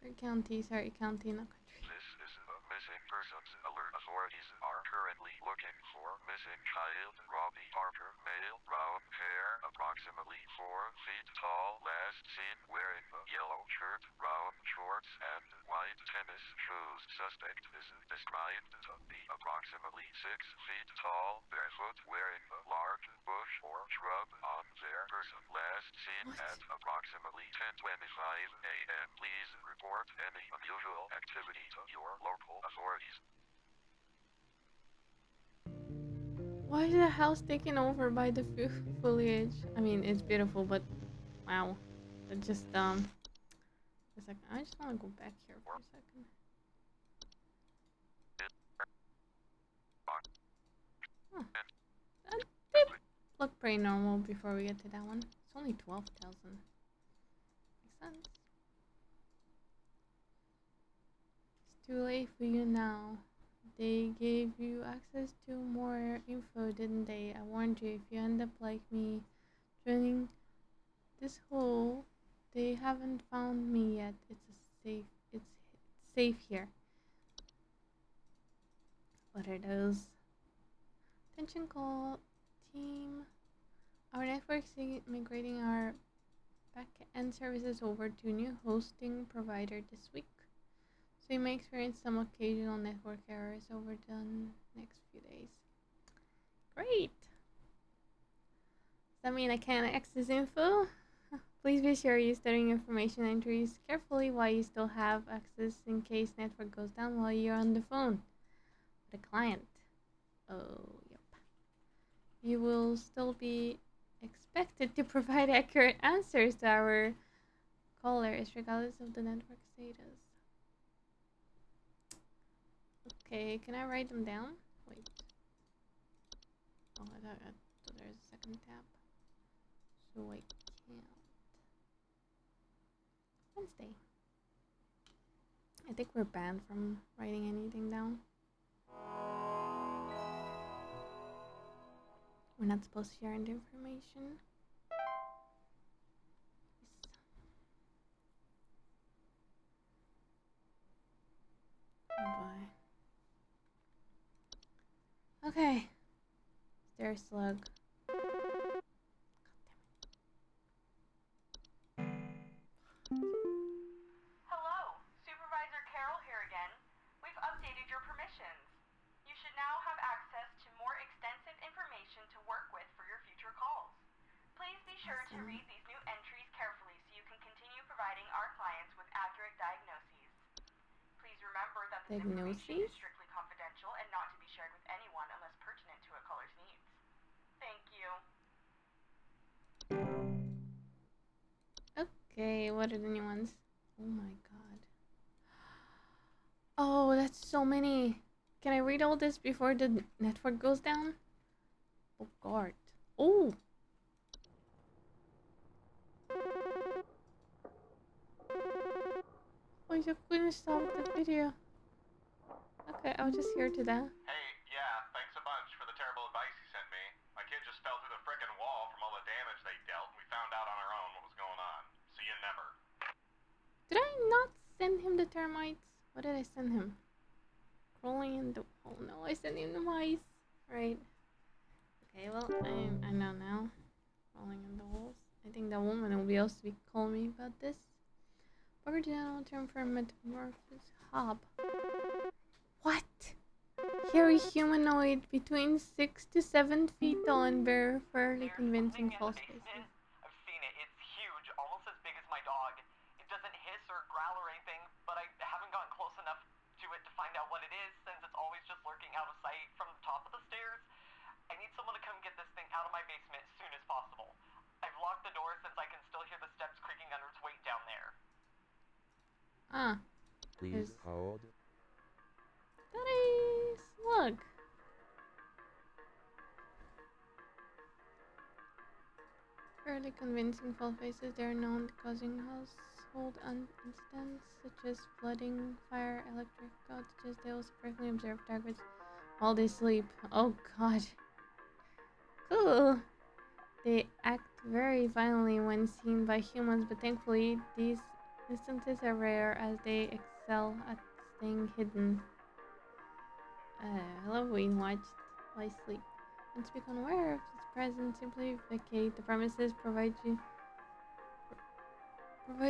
Berry County, sorry, county, not country. This is a missing persons alert. Authorities are currently looking for missing child Robbie Parker, male, brown hair, approximately 4 feet tall, last seen wearing a yellow shirt, brown shorts, and white tennis shoes. Suspect is described to be approximately 6 feet tall, barefoot, wearing a large bush or shrub on their person. Last seen at approximately 10:25 a.m. Please report any unusual activity to your local authorities. Why is the house taken over by the foliage? I mean, it's beautiful, but wow. It just, a second. I just want to go back here for a second. Huh. That did look pretty normal before we get to that one. It's only 12,000. Makes sense. It's too late for you now. They gave you access to more info, didn't they? I warned you, if you end up like me, joining this hole, they haven't found me yet. It's safe here. What are those? Attention call, team. Our network is migrating our back-end services over to a new hosting provider this week. So you may experience some occasional network errors over the next few days. Great! Does that mean I can't access info? Please be sure you studying information entries carefully while you still have access in case network goes down while you're on the phone with a client. Oh, yep. You will still be expected to provide accurate answers to our callers regardless of the network status. Okay, can I write them down? Wait. Oh, I thought there's a second tab. So I can't. Wednesday. I think we're banned from writing anything down. We're not supposed to share the information. Oh boy. Okay. Stair slug. Hello, Supervisor Carroll here again. We've updated your permissions. You should now have access to more extensive information to work with for your future calls. Please be sure to Awesome. read these new entries carefully so you can continue providing our clients with accurate diagnoses. Please remember that this information is Diagnoses? strictly confidential and not to be shared with anyone unless pertinent to a caller's needs. Thank you. Okay, what are the new ones? Oh my god. Oh, that's so many. Can I read all this before the network goes down? Oh god. Oh! Oh, you couldn't stop the video. Okay, I'll just hear to that. Hey, yeah, thanks a bunch for the terrible advice you sent me. My kid just fell through the frickin' wall from all the damage they dealt, and we found out on our own what was going on. See you never. Did I not send him the termites? What did I send him? Crawling in the... Oh no, I sent him the mice. Right. Okay, well, I know now. Crawling in the walls. I think that woman will be able to call me about this. Bugger general term for metamorphosis. Hob. What? Hairy humanoid between 6 to 7 feet tall and very fairly There's convincing something in false the faces. basement. I've seen it. It's huge, almost as big as my dog. It doesn't hiss or growl or anything, but I haven't gotten close enough to it to find out what it is since it's always just lurking out of sight from the top of the stairs. I need someone to come get this thing out of my basement as soon as possible. I've locked the door since I can still hear the steps creaking under its weight down there. Ah. Please There's... hold. That is... Look. Fairly convincing false faces. They are known to causing household incidents such as flooding, fire, electric outages. They also frequently observe targets while they sleep. Oh god. Cool. They act very violently when seen by humans, but thankfully these instances are rare as they excel at staying hidden. I love being watched while I sleep. Once you become aware of its presence, simply vacate the premises, provided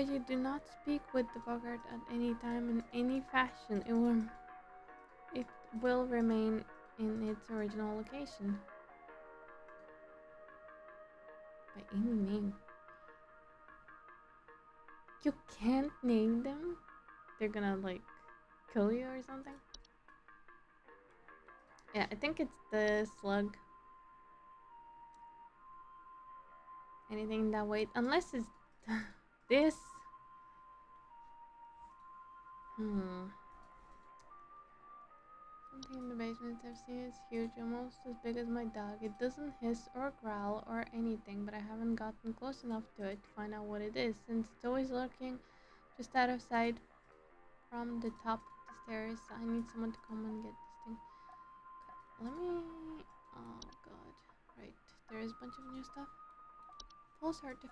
you do not speak with the boggart at any time in any fashion. It will remain in its original location. By any name. You can't name them? They're gonna like kill you or something? Yeah, I think it's the slug. Anything that weight, unless it's this. Something in the basement I've seen is huge, almost as big as my dog. It doesn't hiss or growl or anything, but I haven't gotten close enough to it to find out what it is, since it's always lurking just out of sight from the top of the stairs. I need someone to come and get this thing. Okay, let me... Oh god. Right, there is a bunch of new stuff. False artifact.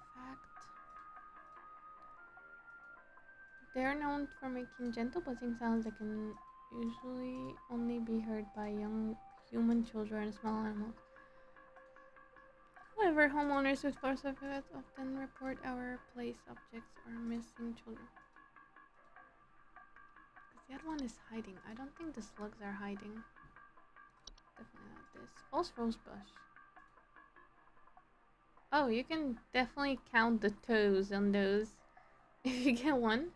They're known for making gentle buzzing sounds that can usually only be heard by young human children and small animals. However, homeowners with false artifacts often report out-of-place objects or missing children. Because the other one is hiding. I don't think the slugs are hiding. Definitely not this. False rosebush. Oh, you can definitely count the toes on those if you get one.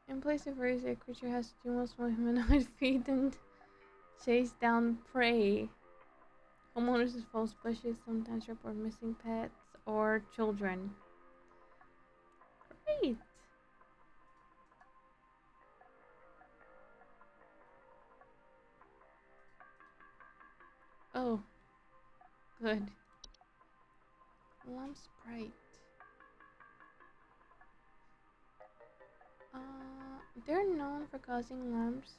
In place of race, a creature has two most humanoid feet and chase down prey. Homeowners with false bushes sometimes report missing pets or children. Great! Oh, good. Lamp sprite. They're known for causing lamps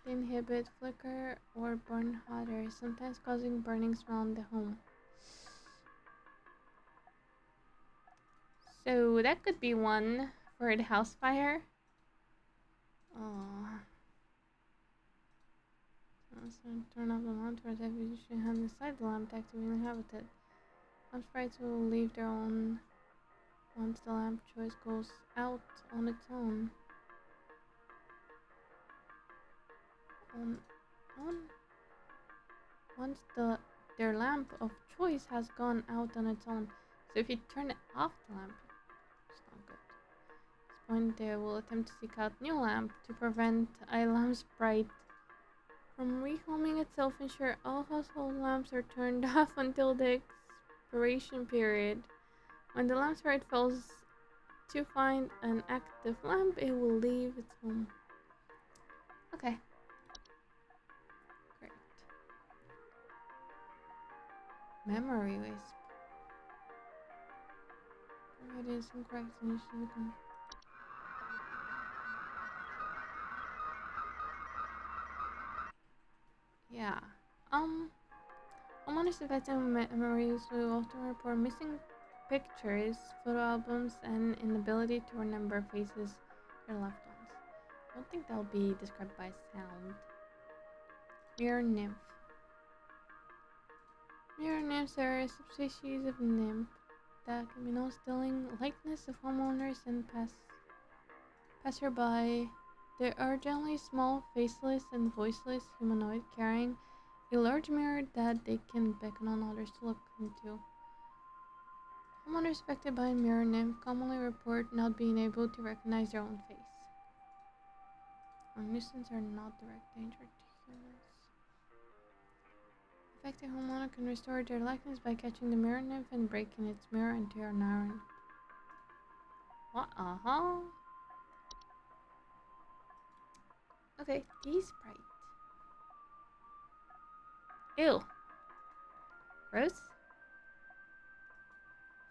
They inhibit flicker or burn hotter, sometimes causing burning smell in the home. So that could be one for the house fire. Oh. So turn off the lamp towards if you should have the side lamp to actively inhabited. Lamp sprites will leave their own once the lamp choice goes out on its own. On once their lamp of choice has gone out on its own. So if you turn off the lamp, it's not good. At this point, they will attempt to seek out new lamp to prevent a lamp sprite from rehoming itself. Ensure all household lamps are turned off until the expiration period. When the lamp sprite fails to find an active lamp, it will leave its home. Okay. Great. Memory wisp. It is incorrect. Yeah. Homeowners affected memories will often report missing pictures, photo albums, and inability to remember faces their loved ones. I don't think that'll be described by sound. Mirror nymph. Mirror nymphs are a subspecies of nymph that can be known stealing likeness of homeowners and passerby. They are generally small, faceless, and voiceless humanoid carrying a large mirror that they can beckon on others to look into. Homeowners affected by a mirror nymph commonly report not being able to recognize their own face. Nuisance are not direct danger to humans. Affected homeowner can restore their likeness by catching the mirror nymph and breaking its mirror into an iron. What? Okay, tea sprite. Ew. Gross.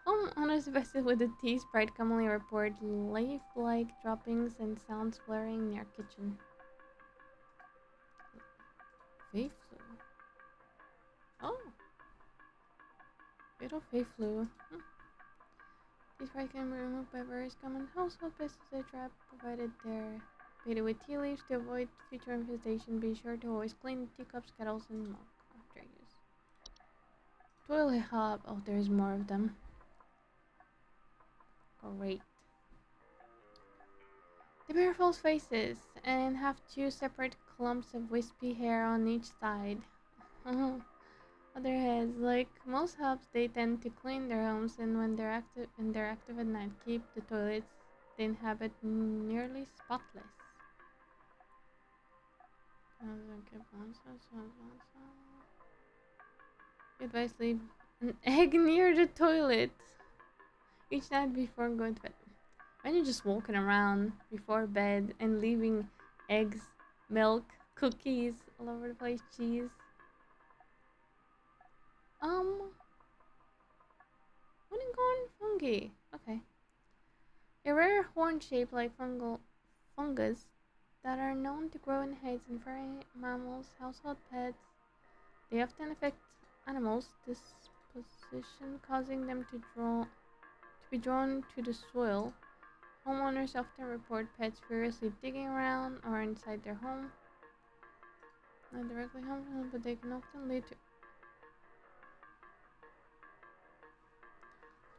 Homeowners affected with the tea sprite commonly report leaf-like droppings and sounds flaring near kitchen. Fey flu. Oh. Fatal fey flu. Tea sprite can be removed by various common household pests as a trap, provided they're baited with tea leaves to avoid future infestation. Be sure to always clean teacups, kettles, and milk after use. Toilet hop. Oh, there's more of them. Great. The bear false faces and have two separate clumps of wispy hair on each side. Other heads, like most hubs, they tend to clean their homes, and when they're active at night, keep the toilets they inhabit nearly spotless. Advice: leave an egg near the toilet each night before going to bed. When you're just walking around before bed and leaving eggs, milk, cookies all over the place, cheese. Unicorn fungi. Okay. A rare horn shaped like fungus that are known to grow in heads in furry mammals, household pets. They often affect animals' disposition, causing them to be drawn to the soil. Homeowners often report pets furiously digging around or inside their home. Not directly harmful, but they can often lead to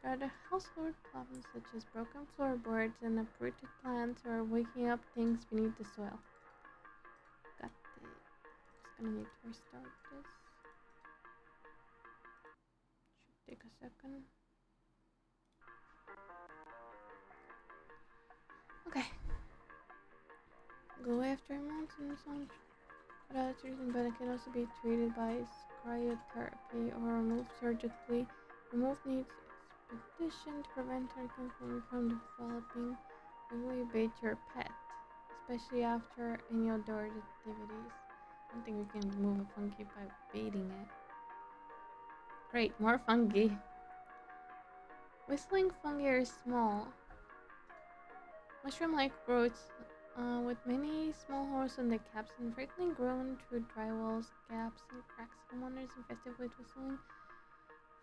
other household problems such as broken floorboards and uprooted plants or waking up things beneath the soil. Got it. Just gonna need to restart this. Should take a second. Okay. Go after mountains on but it can also be treated by cryotherapy or removed surgically. Remove needs expedition to prevent or from developing. Regularly bait your pet, especially after any outdoor activities. I don't think we can remove a fungi by baiting it. Great, more fungi. Whistling fungi are small, mushroom-like growths with many small holes in the caps and frequently grown through drywalls, gaps, and cracks. Homeowners infested with whistling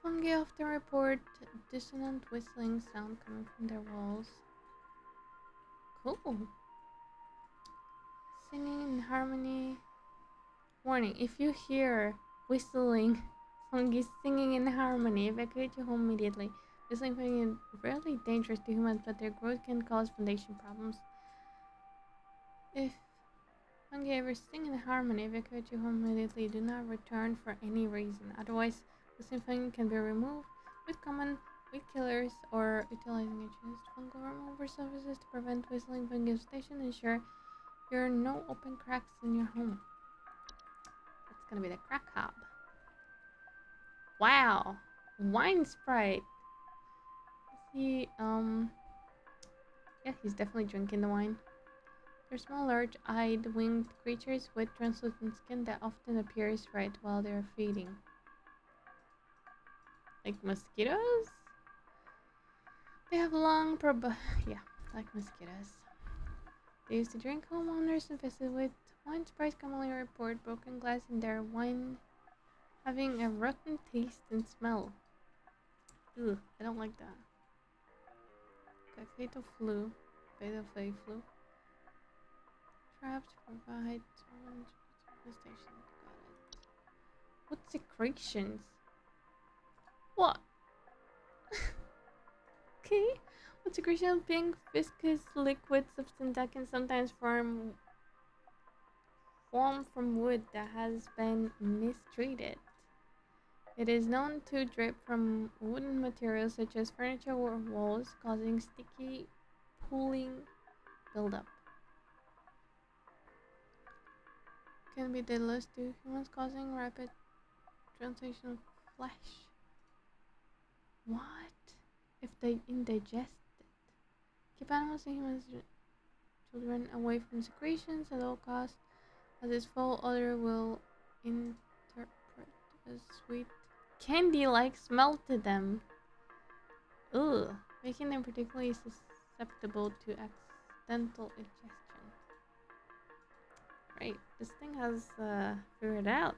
fungi often report dissonant whistling sound coming from their walls. Cool. Singing in harmony. Warning, if you hear whistling fungi singing in harmony, evacuate your home immediately. Whistling fungi is rarely dangerous to humans, but their growth can cause foundation problems. If fungi ever sing in harmony, evacuate your home immediately. Do not return for any reason. Otherwise, whistling fungi can be removed with common weed killers or utilizing a chest fungal remover surfaces to prevent whistling fungi infestation. Ensure there are no open cracks in your home. That's gonna be the crack hob. Wow, wine sprite. He yeah, he's definitely drinking the wine. They're small, large-eyed, winged creatures with translucent skin that often appears red while they're feeding. Like mosquitoes? They have long yeah, like mosquitoes. They used to drink. Homeowners infested with wine sprites commonly report broken glass in their wine having a rotten taste and smell. Ugh, I don't like that. Okay, fatal flu. Fatal flu. Traps provide infestation. Got it. What secretions? What? Okay. What secretion of pink viscous liquid substance that can sometimes form from wood that has been mistreated. It is known to drip from wooden materials such as furniture or walls, causing sticky, pooling buildup. Can be deadly to humans, causing rapid translation of flesh. What? If they indigest it? Keep animals and humans, children away from secretions at all costs, as its foul odor will interpret as sweet candy-like smell to them. Ugh, making them particularly susceptible to accidental ingestion. Right, this thing has figured out.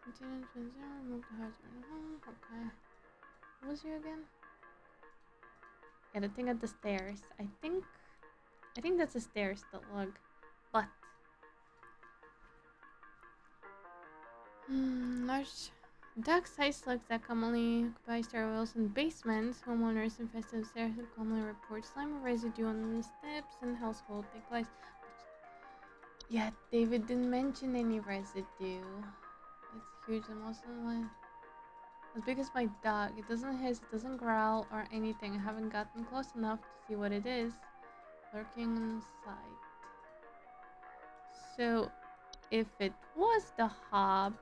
Continue to remove the hazard in the home. Okay. What was you again? Yeah, the thing at the stairs. I think that's the stairs, the log. But large duck-sized slugs that commonly occupy stairwells and basements. Homeowners infested with stairs commonly report slimy residue on the steps and household supplies. Yeah, David didn't mention any residue. It's huge. The most of my as big as my dog. It doesn't hiss, it doesn't growl or anything. I haven't gotten close enough to see what it is lurking inside. So, if it was the hob,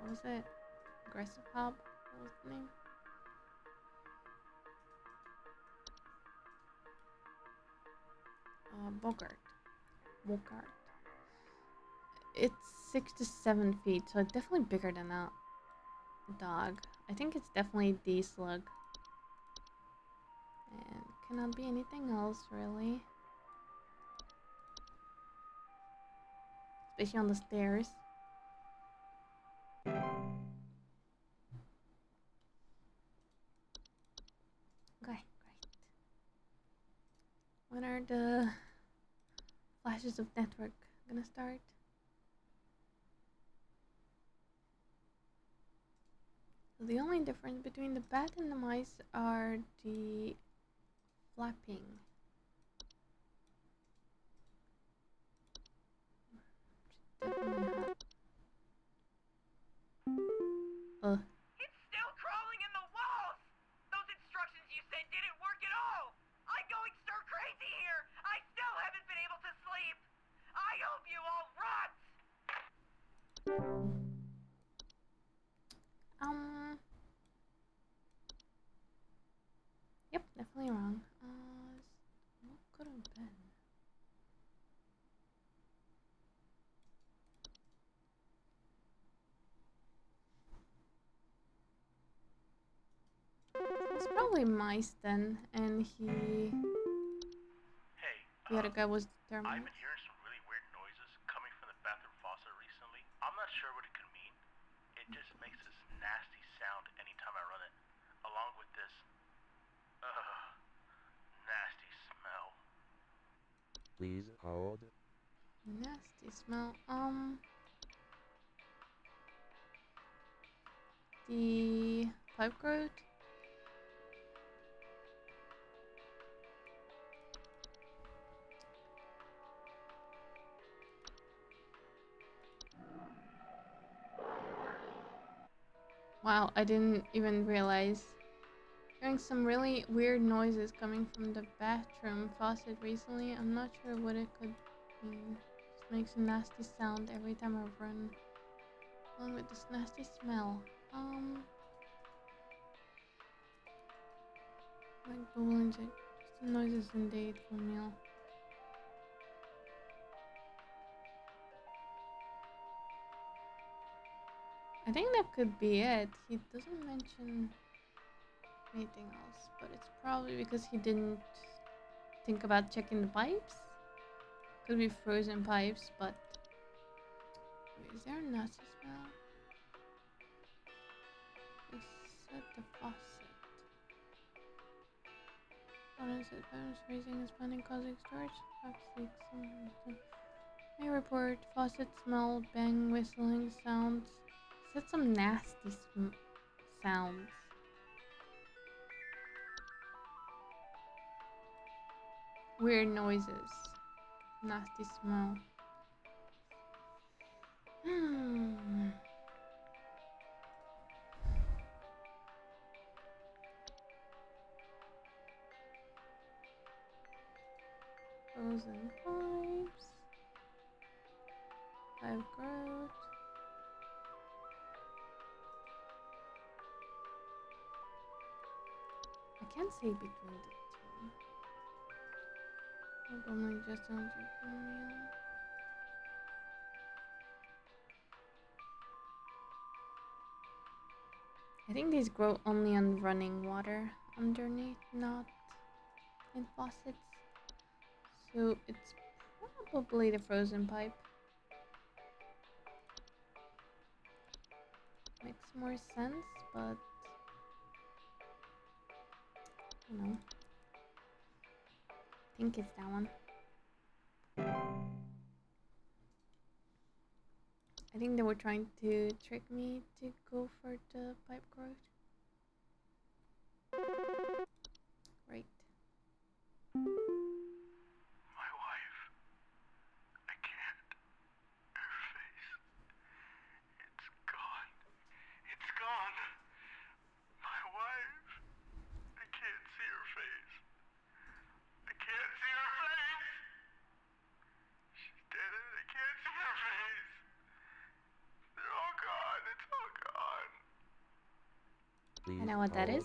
what was it? Aggressive hob? What was the name? Bogart. It's 6 to 7 feet, so it's definitely bigger than that dog. I think it's definitely the slug. And cannot be anything else, really. Especially on the stairs. Okay, great. When are the flashes of network gonna start? So the only difference between the bat and the mice are the flapping. It's still crawling in the walls! Those instructions you sent didn't work at all! I'm going stir crazy here! I still haven't been able to sleep! I hope you all rot! Yep, definitely wrong. What could have been? It's probably mice then, and Hey, the other guy was I've terminate. been hearing some really weird noises coming from the bathroom faucet recently. I'm not sure what it could mean. It just makes this nasty sound anytime I run it, along with this, nasty smell. Please hold. Nasty smell. The pipe growth. Wow, I didn't even realize. Hearing some really weird noises coming from the bathroom faucet recently. I'm not sure what it could mean. Just makes a nasty sound every time I run. Along with this nasty smell. Like bubbling it. Just the noises indeed for meal. I think that could be it. He doesn't mention anything else, but it's probably because he didn't think about checking the pipes. Could be frozen pipes, but wait, is there a nasty smell? They said the faucet. One said bones raising is planning causing storage. Leaks. May report faucet smell, bang, whistling sounds. Said some nasty sounds. Weird noises. Nasty smell. Frozen pipes. Pipe growth. I can't say between the two. Probably just on the meal. I think these grow only on running water underneath, not in faucets. So it's probably the frozen pipe. Makes more sense, but I don't know. I think it's that one. I think they were trying to trick me to go for the pipe growth. Right. My wife. I can't. Her face. It's gone. It's gone. My wife. I can't see her face. I can't see her face. She's dead and I can't see her face. They're all gone. It's all gone. Please I know what that is.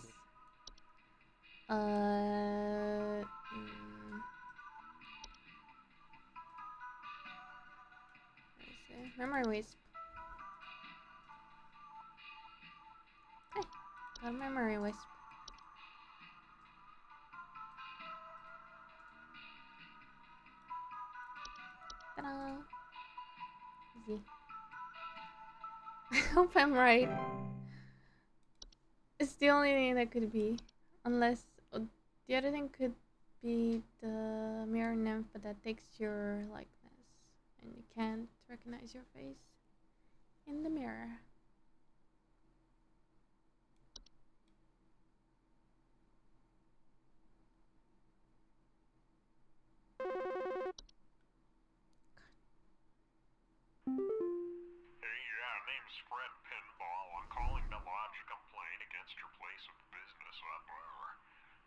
hold. Where is it? Memory wisp. Hey, got a memory wisp. Ta-da! Easy. I hope I'm right. It's the only thing that could be. Unless the other thing could be the mirror nymph, but that takes your likeness. And you can't recognize your face in the mirror. Hey, name's Fred Pinball. I'm calling to lodge a complaint against your place of business up there.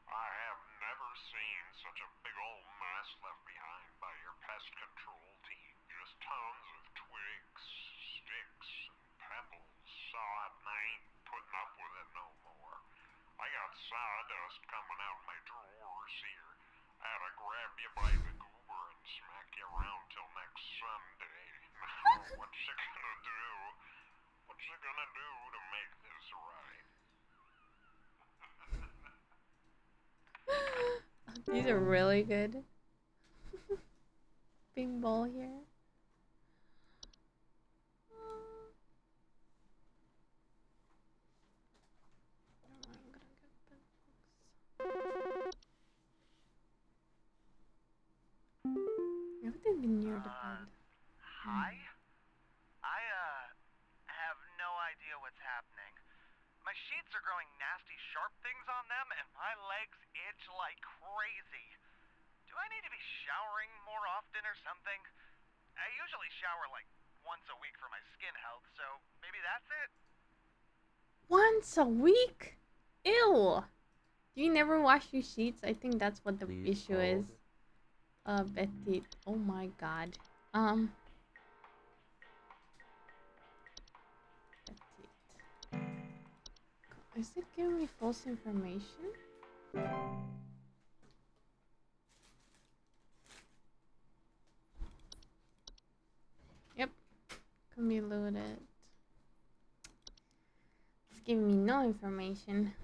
I have never seen such a big old mess left behind by your pest control team. Just tons of twigs, sticks, and pebbles. Sod, and I ain't putting up with it no more. I got sawdust coming out of my drawers here. I had to grab you by the goober and smack you around till next Sunday. Now, what's it gonna do? What's it gonna do to make this right? These are really good. Big ball here. Everything been near the bed. Hi? I, have no idea what's happening. My sheets are growing nasty sharp things on them, and my legs itch like crazy. Do I need to be showering more often or something? I usually shower like once a week for my skin health, so maybe that's it? Once a week? Ew! Do you never wash your sheets? I think that's what the Please issue is. hold. Betty. Oh my god. Betty. Is it giving me false information? Yep. Can be loaded. It's giving me no information.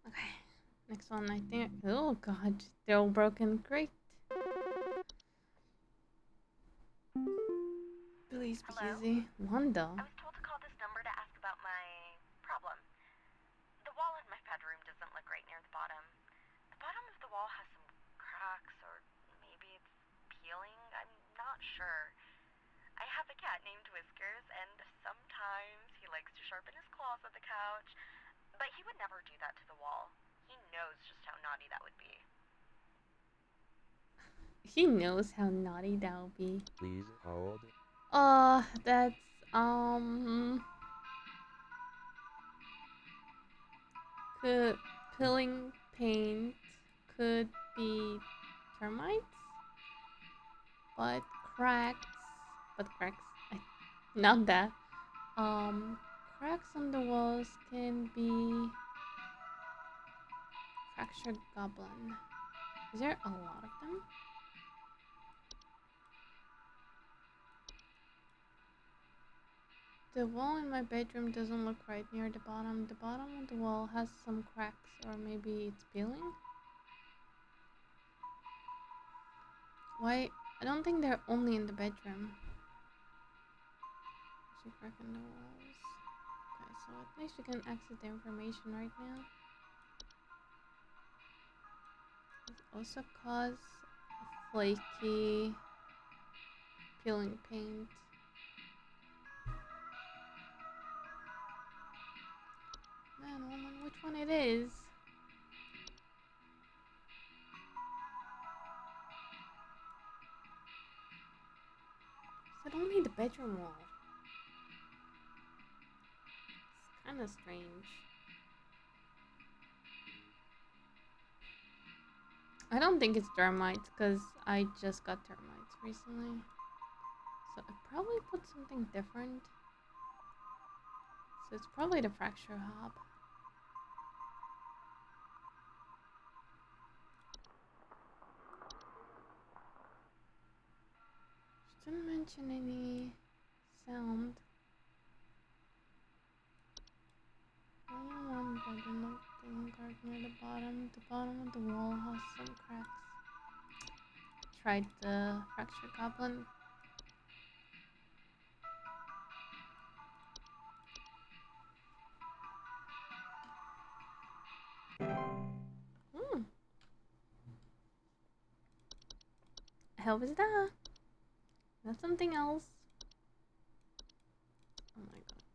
Okay. Next one, I think. Oh god. They're all broken. Great. Please be Hello? easy. Wanda. I was told to call this number to ask about my problem. The wall in my bedroom doesn't look right near the bottom. The bottom of the wall has some cracks, or maybe it's peeling. I'm not sure. I have a cat named Whiskers, and sometimes he likes to sharpen his claws at the couch, but he would never do that to the wall. He knows just how naughty that would be. He knows how naughty that will be. Please hold. That's could peeling paint could be termites, but cracks, not that. Cracks on the walls can be fractured goblin. Is there a lot of them? The wall in my bedroom doesn't look right near the bottom. The bottom of the wall has some cracks, or maybe it's peeling? Why? I don't think they're only in the bedroom. There's a crack in the walls. Okay, so at least we can access the information right now. It also cause a flaky peeling paint. Man, woman, which one it is? Is it only the bedroom wall? It's kind of strange. I don't think it's termites because I just got termites recently. So I probably put something different. So it's probably the fracture hop. She didn't mention any sound. Only one bedroom looking guard near the bottom. The bottom of the wall has some cracks. Tried the fracture goblin. I hope it's that. Not something else. Oh my god.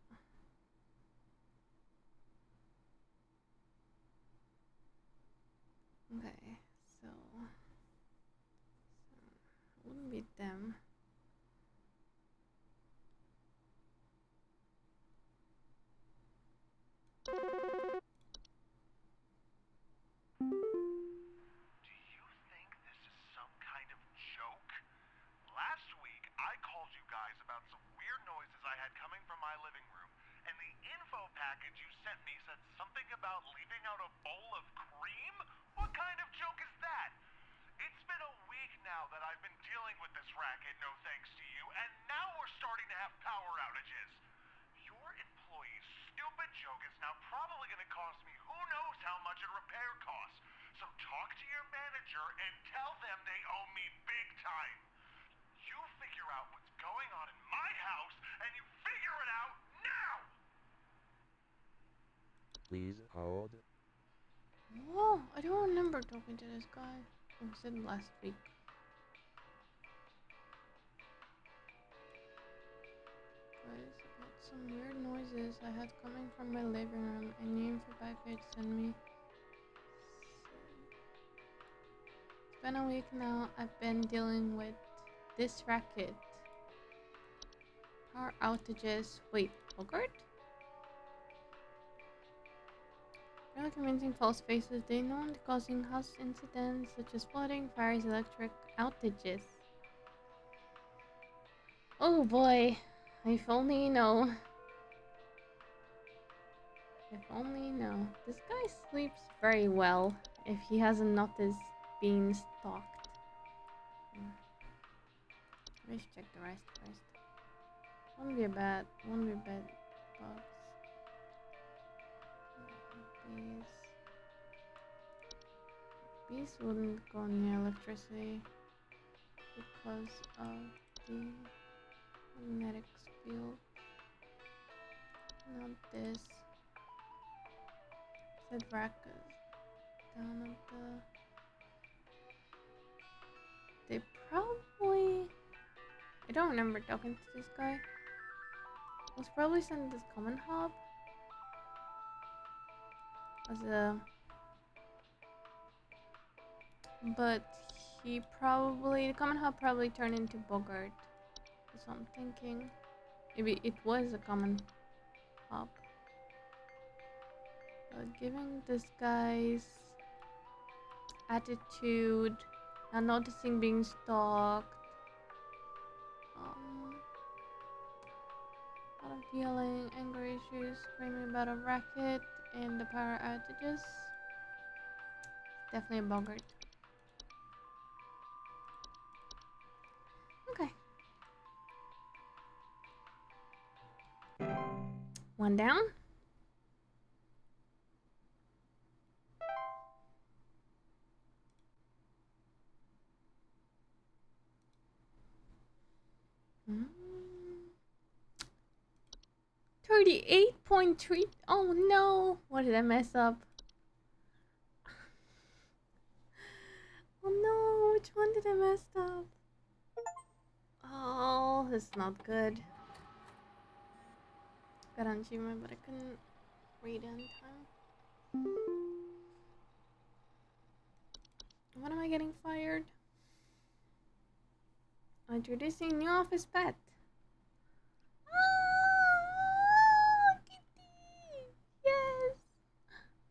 Okay, so it wouldn't be them. Do you think this is some kind of joke? Last week, I called you guys about some weird noises I had coming from my living room, and the info package you sent me said something about leaving out a bowl of cream? What kind of joke is that? It's been a week now that I've been dealing with this racket, no thanks to you, and now we're starting to have power outages. Your employee's stupid joke is now Please hold. Whoa, I don't remember talking to this guy. I said last week. Guys, about some weird noises I had coming from my living room. Any info back there to send me? It's been a week now. I've been dealing with this racket. Power outages. Wait, Bogart? Really convincing false faces. They know causing house incidents such as flooding, fires, electric outages. Oh boy, if only you know. If only you know. This guy sleeps very well if he hasn't noticed being stalked. Let's check the rest first. Won't be a bad bugs. Bees wouldn't go near electricity because of the magnetic field. Not this. Said rackers down at the. They probably. I don't remember talking to this guy. Was probably sent this common hub as a. But he probably. The common hub probably turned into Bogart. That's what I'm thinking. Maybe it was a common hub. But given this guy's attitude, not noticing being stalked, a lot of yelling, anger issues, screaming about a racket, and the power outages, definitely a Bogart. Okay. One down. Hmm. 38.3. Oh no! What did I mess up? Oh no! Which one did I mess up? Oh, that's not good. Got an achievement, but I couldn't read in time. When am I getting fired? Introducing new office pet. Oh, Kitty! Yes!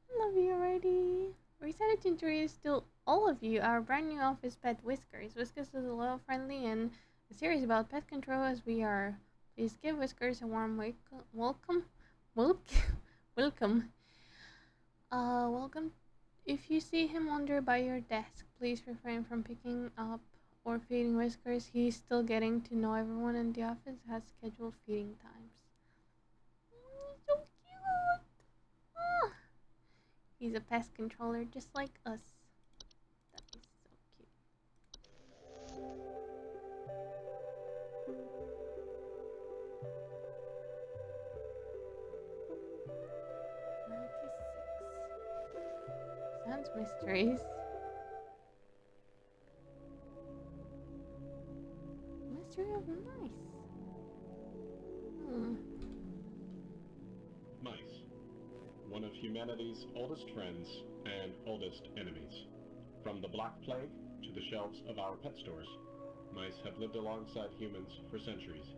I love you already. We're excited to introduce to all of you our brand new office pet, Whiskers. Whiskers is a little friendly and serious about pet control as we are. Please give Whiskers a warm welcome. Welcome. Welcome. If you see him wander by your desk, please refrain from picking up or feeding Whiskers. He's still getting to know everyone in the office, has scheduled feeding times. He's so cute. Ah. He's a pest controller just like us. That is so cute. 96. Sounds mysterious. Mystery of mice. Mice. One of humanity's oldest friends and oldest enemies. From the Black Plague to the shelves of our pet stores, mice have lived alongside humans for centuries.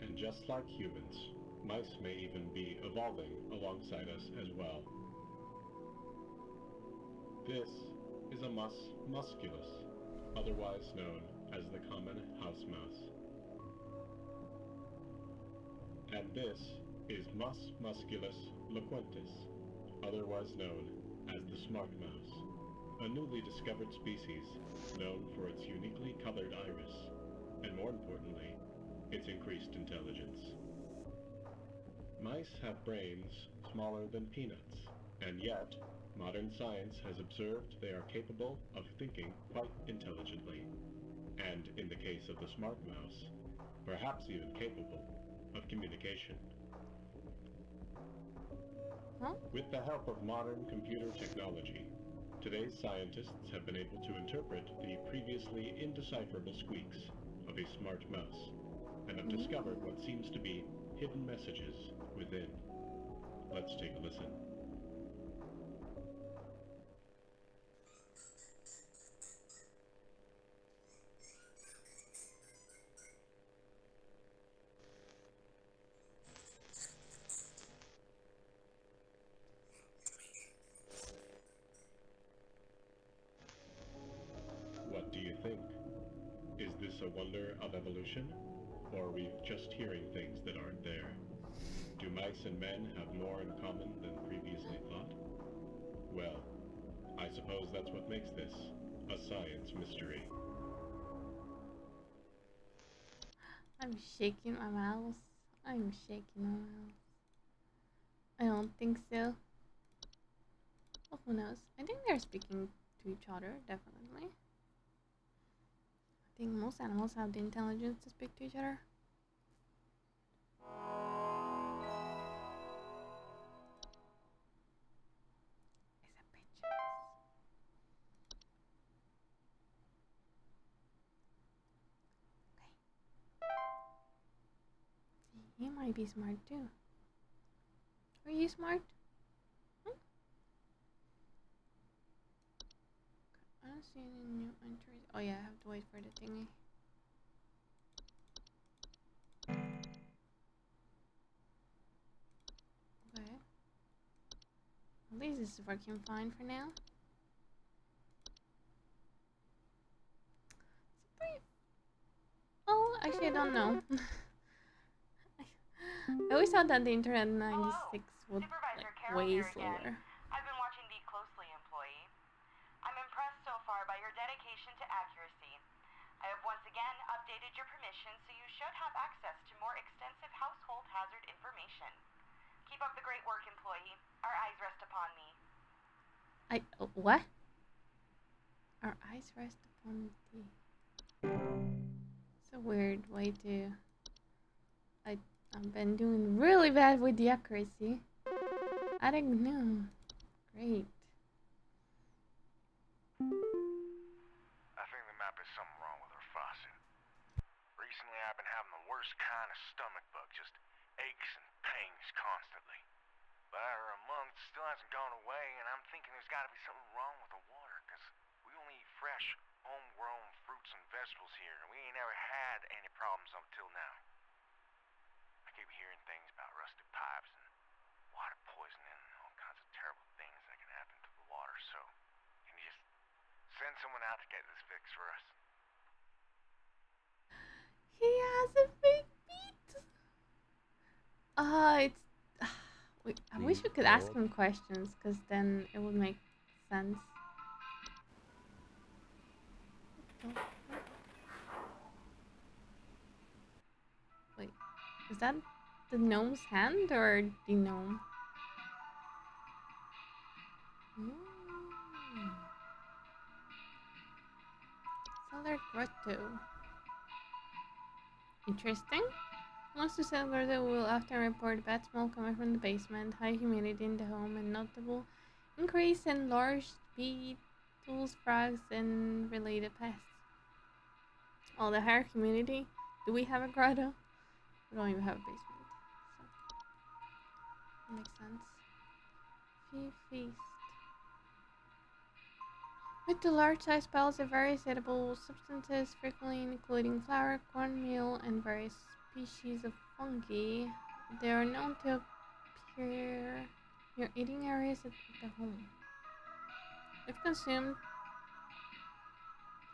And just like humans, mice may even be evolving alongside us as well. This is a mus musculus, otherwise known as the common house mouse. And this is Mus musculus loquentis, otherwise known as the smart mouse, a newly discovered species known for its uniquely colored iris, and more importantly, its increased intelligence. Mice have brains smaller than peanuts, and yet, modern science has observed they are capable of thinking quite intelligently, and in the case of the smart mouse, perhaps even capable of communication. Huh? With the help of modern computer technology, today's scientists have been able to interpret the previously indecipherable squeaks of a smart mouse, and have discovered what seems to be hidden messages within. Let's take a listen. What do you think? Is this a wonder of evolution? Or are we just hearing things that aren't there? Do mice and men have more in common than previously thought? Well, I suppose that's what makes this a science mystery. I'm shaking my mouse. I'm shaking my mouse. I don't think so. Well, who knows? I think they're speaking to each other, definitely. I think most animals have the intelligence to speak to each other. It's a bitch. See, he might be smart too. Are you smart? I don't see any new entries. Oh yeah, I have to wait for the thingy. Okay. At least this is working fine for now. Oh, actually I don't know. I always thought that the internet in 96 would Supervisor like Carol way here slower. again. I've been watching thee closely, employee. I'm impressed so far by your dedication to accuracy. I have once again updated your permission, so you should have access to more extensive household hazard information. Keep up the great work, employee. Our eyes rest upon thee. What? Our eyes rest upon the. It's a weird way to. I've been doing really bad with the accuracy. I don't know. Great. I think there might be something wrong with her faucet. Recently I've been having the worst kind of stomach bug, just aches and pains constantly. But after a month, it still hasn't gone away, and I'm thinking there's got to be something wrong with the water, because we only eat fresh, homegrown fruits and vegetables here, and we ain't ever had any problems up till now. I keep hearing things about rusted pipes and water poisoning and all kinds of terrible things that can happen to the water, so can you just send someone out to get this fixed for us? He has a big beat. It's. Wait, I wish we could ask him questions, because then it would make sense. Wait, is that the gnome's hand or the gnome? Cellar grotto. Interesting. Once the cellar grotto will often report bad smell coming from the basement, high humidity in the home, and notable increase in large beetles, frogs, and related pests. Oh, the higher humidity. Do we have a grotto? We don't even have a basement. So makes sense. Feast. With the large-sized piles of various edible substances, frequently including flour, cornmeal, and various species of fungi, they are known to appear near eating areas at the home. If consumed,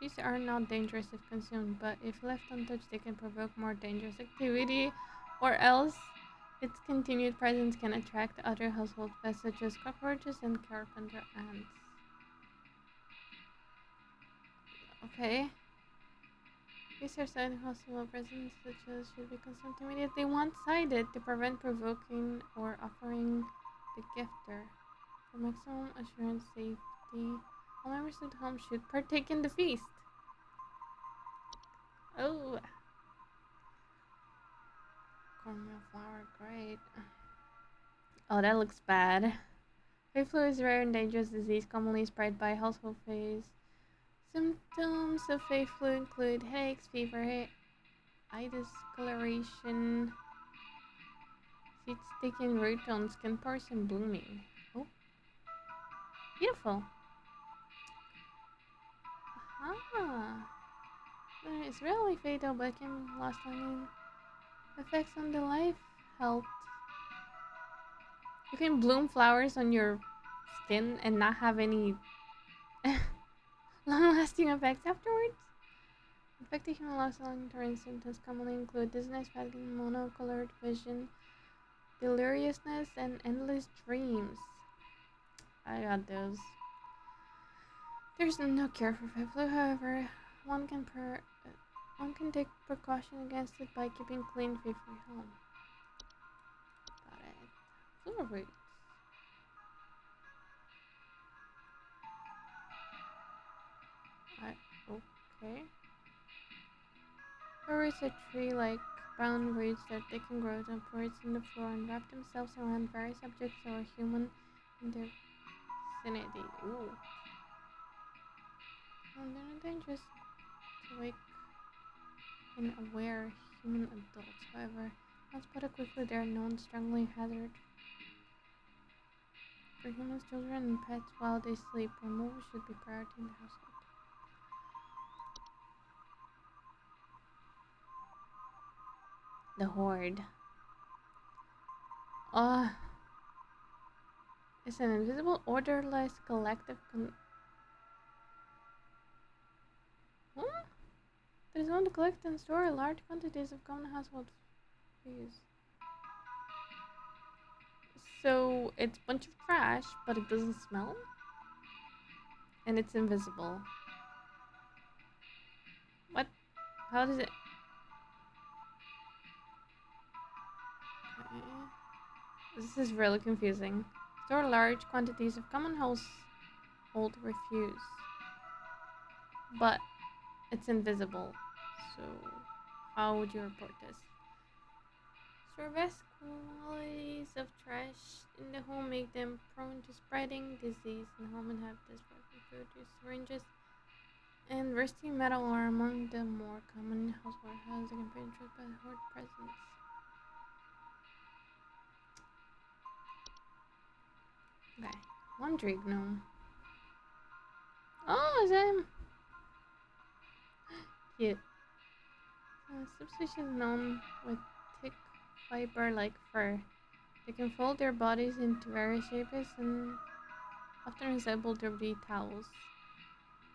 these are not dangerous if consumed, but if left untouched, they can provoke more dangerous activity, or else its continued presence can attract other household pests such as cockroaches and carpenter ants. Okay. Research citing hostile presence such as should be consumed immediately once cited to prevent provoking or offering the gifter. For maximum assurance safety, all members of the home should partake in the feast. Oh. Cornmeal flour, great. Oh, that looks bad. Hay flu is a rare and dangerous disease commonly spread by household fleas. Symptoms of hay flu include headaches, fever, eye discoloration, seeds taking root on skin pores, and blooming. Oh, beautiful. Ah, it's rarely fatal but can last long effects on the life health. You can bloom flowers on your skin and not have any long-lasting effects afterwards. Infected human loss long-term symptoms commonly include dizziness, fatigue, monocolored vision, deliriousness, and endless dreams. I got those. There's no cure for flu, however, one can take precaution against it by keeping clean, fever-free home. Got it. Flu roots. Okay. Flu roots are tree-like brown roots that they can grow upwards in the floor and wrap themselves around various objects or human in their vicinity. Ooh. Well, they're not dangerous to wake and aware human adults. However, once spotted quickly, they are known strongly hazard for humans, children, and pets while they sleep. Removal should be priority in the household. The Horde. It's an invisible, orderless collective Huh? That is known to collect and store large quantities of common household use. So it's a bunch of trash, but it doesn't smell? And it's invisible. What? How does it... Okay. This is really confusing. Store large quantities of common household refuse. But it's invisible. So how would you report this? Store vast quantities of trash in the home make them prone to spreading disease in home and habitats. Food use syringes and rusty metal are among the more common household hazards that can be introduced by the horde presence. Okay, laundry gnome. Oh, is that him? Cute. Subspecies known with thick fiber-like fur. They can fold their bodies into various shapes and often resemble dirty towels.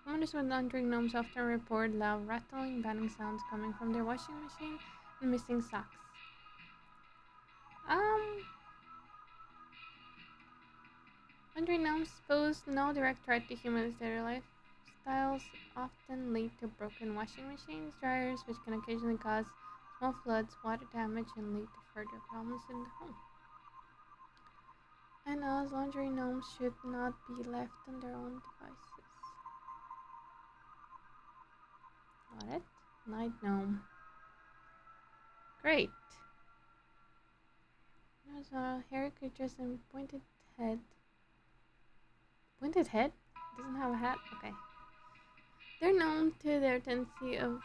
Homeowners with laundry gnomes often report loud rattling, banging sounds coming from their washing machine and missing socks. Laundry gnomes pose no direct threat to humans. Their lifestyles often lead to broken washing machines, dryers, which can occasionally cause small floods, water damage, and lead to further problems in the home. And as laundry gnomes should not be left on their own devices. Got it? Night gnome. Great. There's a hairy creatures and pointed head. Pointed head? Doesn't have a hat? Okay. They're known to their tendency of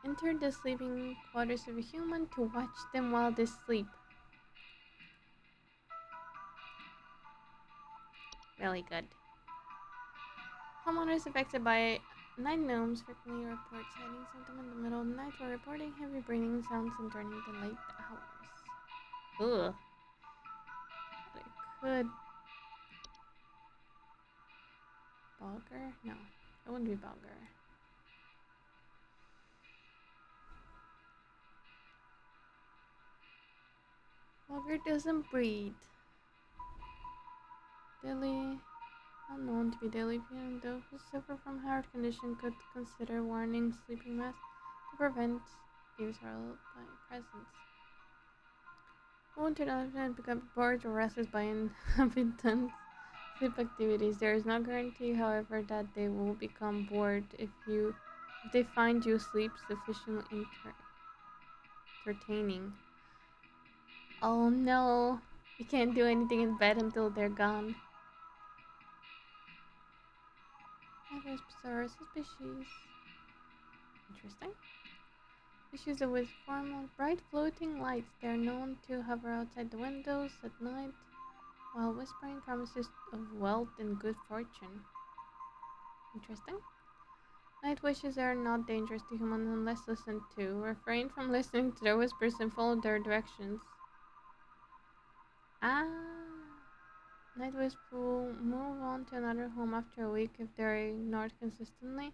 enter the sleeping quarters of a human to watch them while they sleep. Really good. Homeowners affected by night gnomes frequently report sightings of them in the middle of the night while reporting heavy breathing sounds and during the late hours. Ugh. But it could... Bulgur? No, it wouldn't be Bulgur. Bulgur doesn't breed. Deadly, unknown to be deadly, and those who suffer from heart condition could consider warning sleeping masks to prevent use or by presence. Won't often become bored or restless by inhabitants' sleep activities. There is no guarantee, however, that they will become bored if they find you sleep sufficiently entertaining. Oh no. You can't do anything in bed until they're gone. Night wisps are a species. Interesting. Species with formal bright floating lights. They are known to hover outside the windows at night while whispering promises of wealth and good fortune. Interesting. Night wishes are not dangerous to humans unless listened to. Refrain from listening to their whispers and follow their directions. Ah. Night wisps will move on to another home after a week if they're ignored consistently.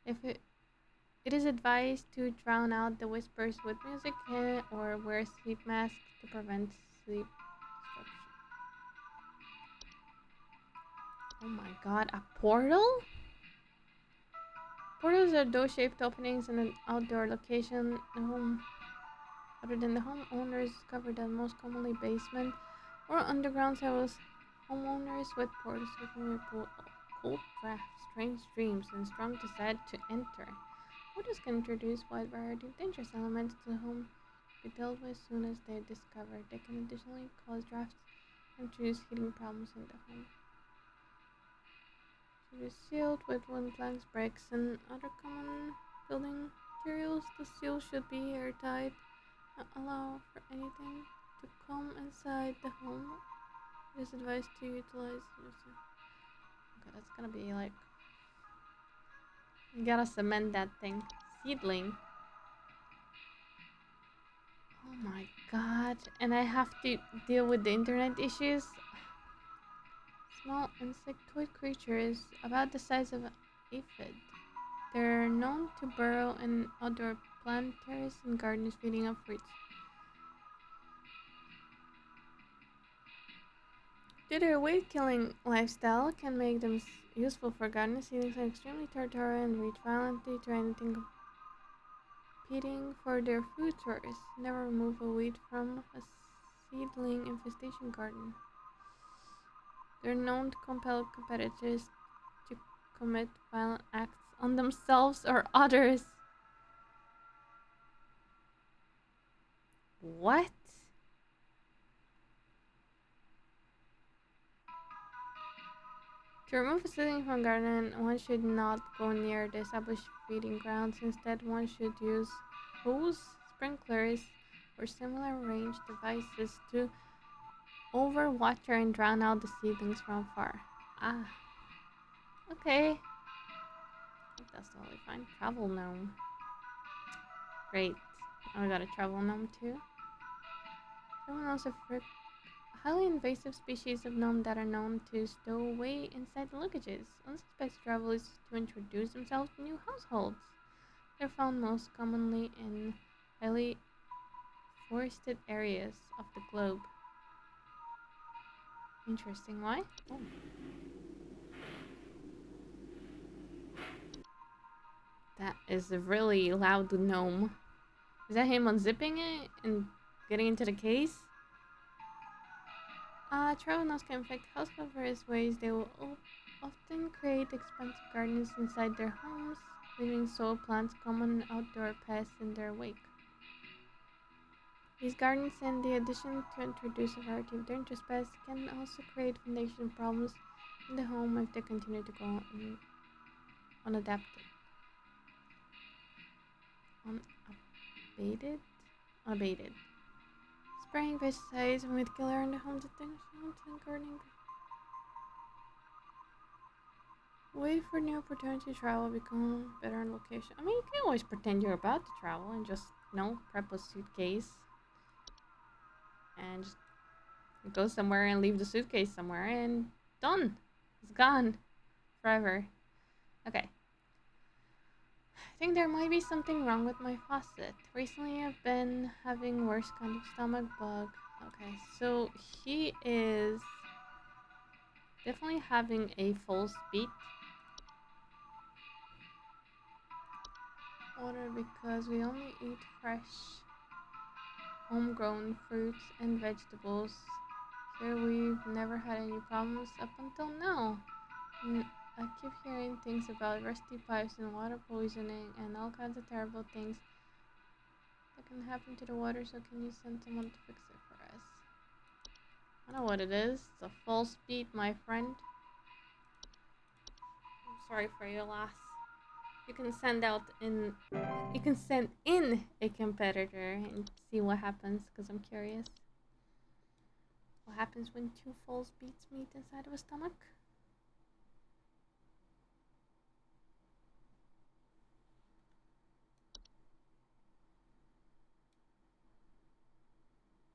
It is advised to drown out the whispers with music or wear sleep masks to prevent sleep disruption. Oh my god, a portal? Portals are those shaped openings in an outdoor location. Other than the homeowners covered that most commonly basement or underground cells. Homeowners with portals frequently report cold drafts, strange dreams, and strong desire to enter. Portals can introduce wide variety of dangerous elements to the home to be dealt with as soon as they are discovered. They can additionally cause drafts and introduce heating problems in the home. Should be sealed with wooden planks, bricks, and other common building materials. The seal should be airtight, not allow for anything to come inside the home. It is advised to utilize. Okay, that's gonna be like. You gotta cement that thing. Seedling. Oh my god. And I have to deal with the internet issues. Small insectoid creatures about the size of an aphid. They're known to burrow in outdoor plant terraces and gardens feeding on fruits. Their weight-killing lifestyle can make them useful for garden seedlings are extremely territorial and reach violently to anything competing for their food source. Never remove a weed from a seedling infestation garden. They're known to compel competitors to commit violent acts on themselves or others. What? To remove a seedling from a garden, one should not go near the established feeding grounds. Instead, one should use hose, sprinklers, or similar range devices to overwater and drown out the seedlings from afar. Ah, okay. That's totally fine. Travel gnome. Great. Oh, I got a travel gnome too. Travel gnomes are highly invasive species of gnome that are known to stow away inside the luggages. Unsuspected travelers to introduce themselves to new households. They're found most commonly in highly forested areas of the globe. Interesting. Why? Oh. That is a really loud gnome. Is that him unzipping it and getting into the case? Travel gnomes can infect households in various ways. They will often create expensive gardens inside their homes, leaving soil plants, common outdoor pests, in their wake. These gardens, in the addition to introduce a variety of dangerous pests, can also create foundation problems in the home if they continue to go unadapted. Unabated. Spraying pesticides with killer in the home detention and gardening. Wait for new opportunity to travel, become better on location. I mean, you can always pretend you're about to travel and just, prep a suitcase. And just go somewhere and leave the suitcase somewhere and done. It's gone. Forever. Okay. I think there might be something wrong with my faucet. Recently I've been having worse kind of stomach bug. Okay, so he is definitely having a full speed water because we only eat fresh homegrown fruits and vegetables. Here we've never had any problems up until now. I keep hearing things about rusty pipes and water poisoning and all kinds of terrible things that can happen to the water, so can you send someone to fix it for us? I know what it is. It's a false beat, my friend. I'm sorry for your loss. You can send in a competitor and see what happens, because I'm curious. What happens when two false beats meet inside of a stomach?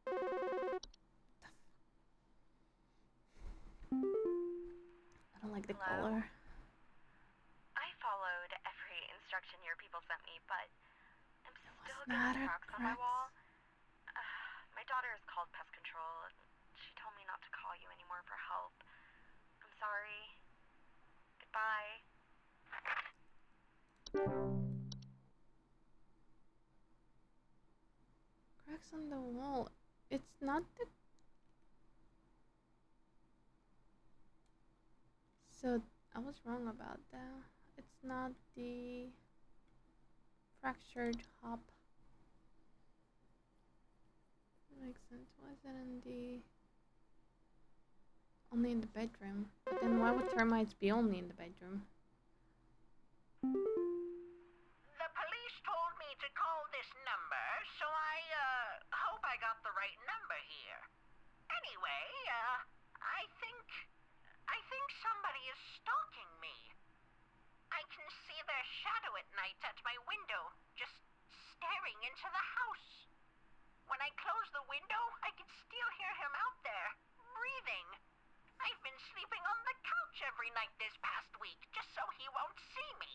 I don't like the Hello? color. I followed every instruction your people sent me, but I'm still not getting a cracks on my cracks. wall. My daughter has called pest control, and she told me not to call you anymore for help. I'm sorry. Goodbye. Cracks on the wall. It's not the... So, I was wrong about that. It's not the fractured hop. Makes sense. Why is it in the... only in the bedroom? But then why would termites be only in the bedroom? The police told me to call this number, so I hope I got the right number here. Anyway, I think somebody is stalking me. I can see their shadow at night at my window, just staring into the house. When I close the window, I can still hear him out there, breathing. I've been sleeping on the couch every night this past week, just so he won't see me.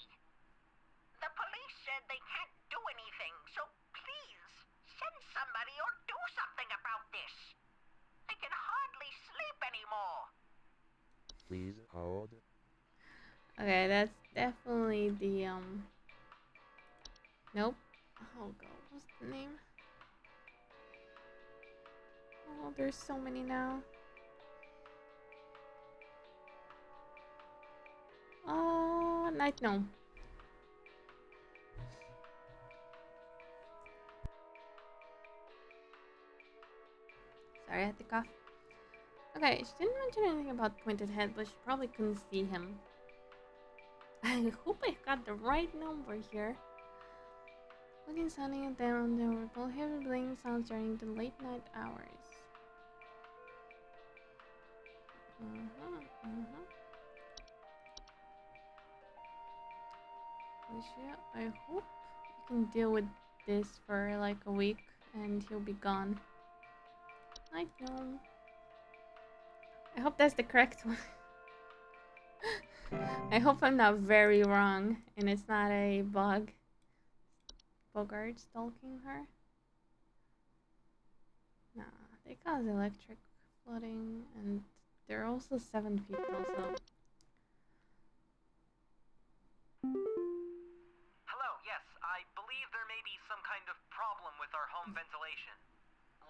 The police said they can't do anything, so please, send somebody or do something about this. I can hardly sleep anymore. Please hold. Okay, that's definitely the, Nope. Oh god, what's the name? Oh, there's so many now. Night gnome. Sorry, I had to cough. Okay, she didn't mention anything about Pointed Head, but she probably couldn't see him. I hope I got the right number here. Looking sunny and down, there were prohibiting sounds during the late night hours. Alicia, I hope you can deal with this for like a week and he'll be gone. I know. I hope that's the correct one. I hope I'm not very wrong and it's not a Bogart stalking her. Nah, they cause electric flooding and there are also 7 people, so... Hello, yes, I believe there may be some kind of problem with our home ventilation.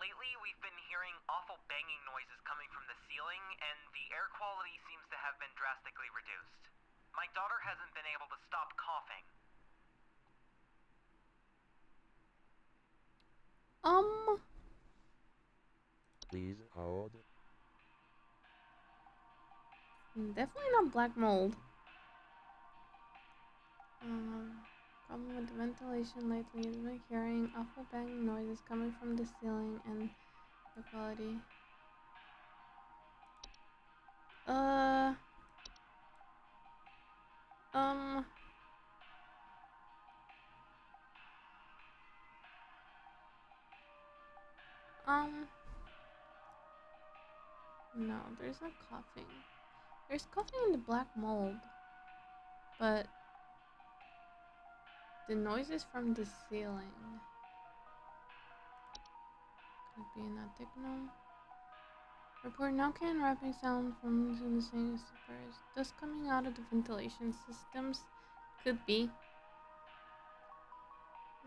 Lately, we've been hearing awful banging noises coming from the ceiling, and the air quality seems to have been drastically reduced. My daughter hasn't been able to stop coughing. Please hold. Definitely not black mold. Problem with the ventilation lately is been hearing awful banging noises coming from the ceiling and the quality. No, there's no coughing. There's coughing in the black mold, but the noises from the ceiling could be an attic gnome. Report no can wrapping sound from the same supers. Dust coming out of the ventilation systems could be.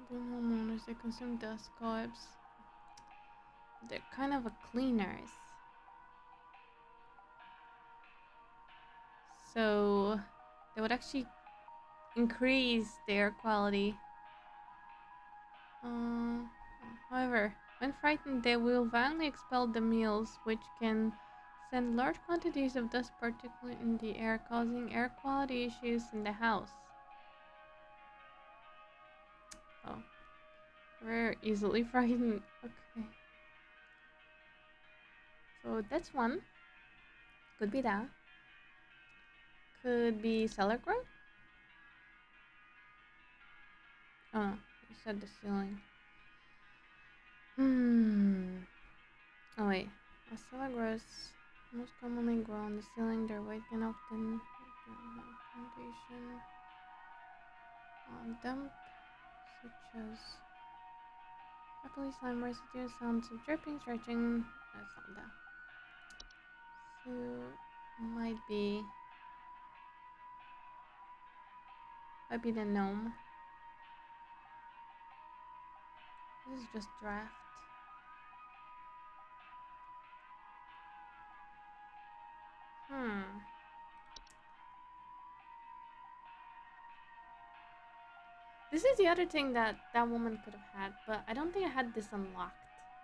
The homeowners that consume dust cobwebs. They're kind of a cleaners. So they would actually increase their quality. However, When frightened, they will violently expel the meals, which can send large quantities of dust particulate in the air, causing air quality issues in the house. Oh. We're easily frightened. Okay. So that's one. Could be that. Could be cellar growth? Oh no, you said the ceiling. Oh wait. A cellar growths most commonly grow on the ceiling. Their weight can often foundation damp, such as happily slime residue, sounds of dripping, stretching. That's not that. So might be the gnome. This is just draft. This is the other thing that that woman could have had, but I don't think I had this unlocked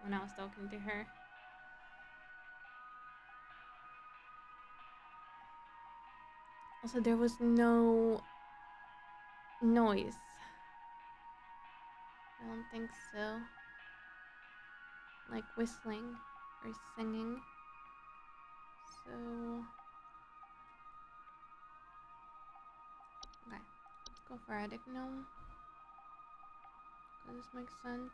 when I was talking to her. Also, there was no noise. I don't think so. Like whistling or singing. So, okay, let's go for attic gnome. Does this make sense?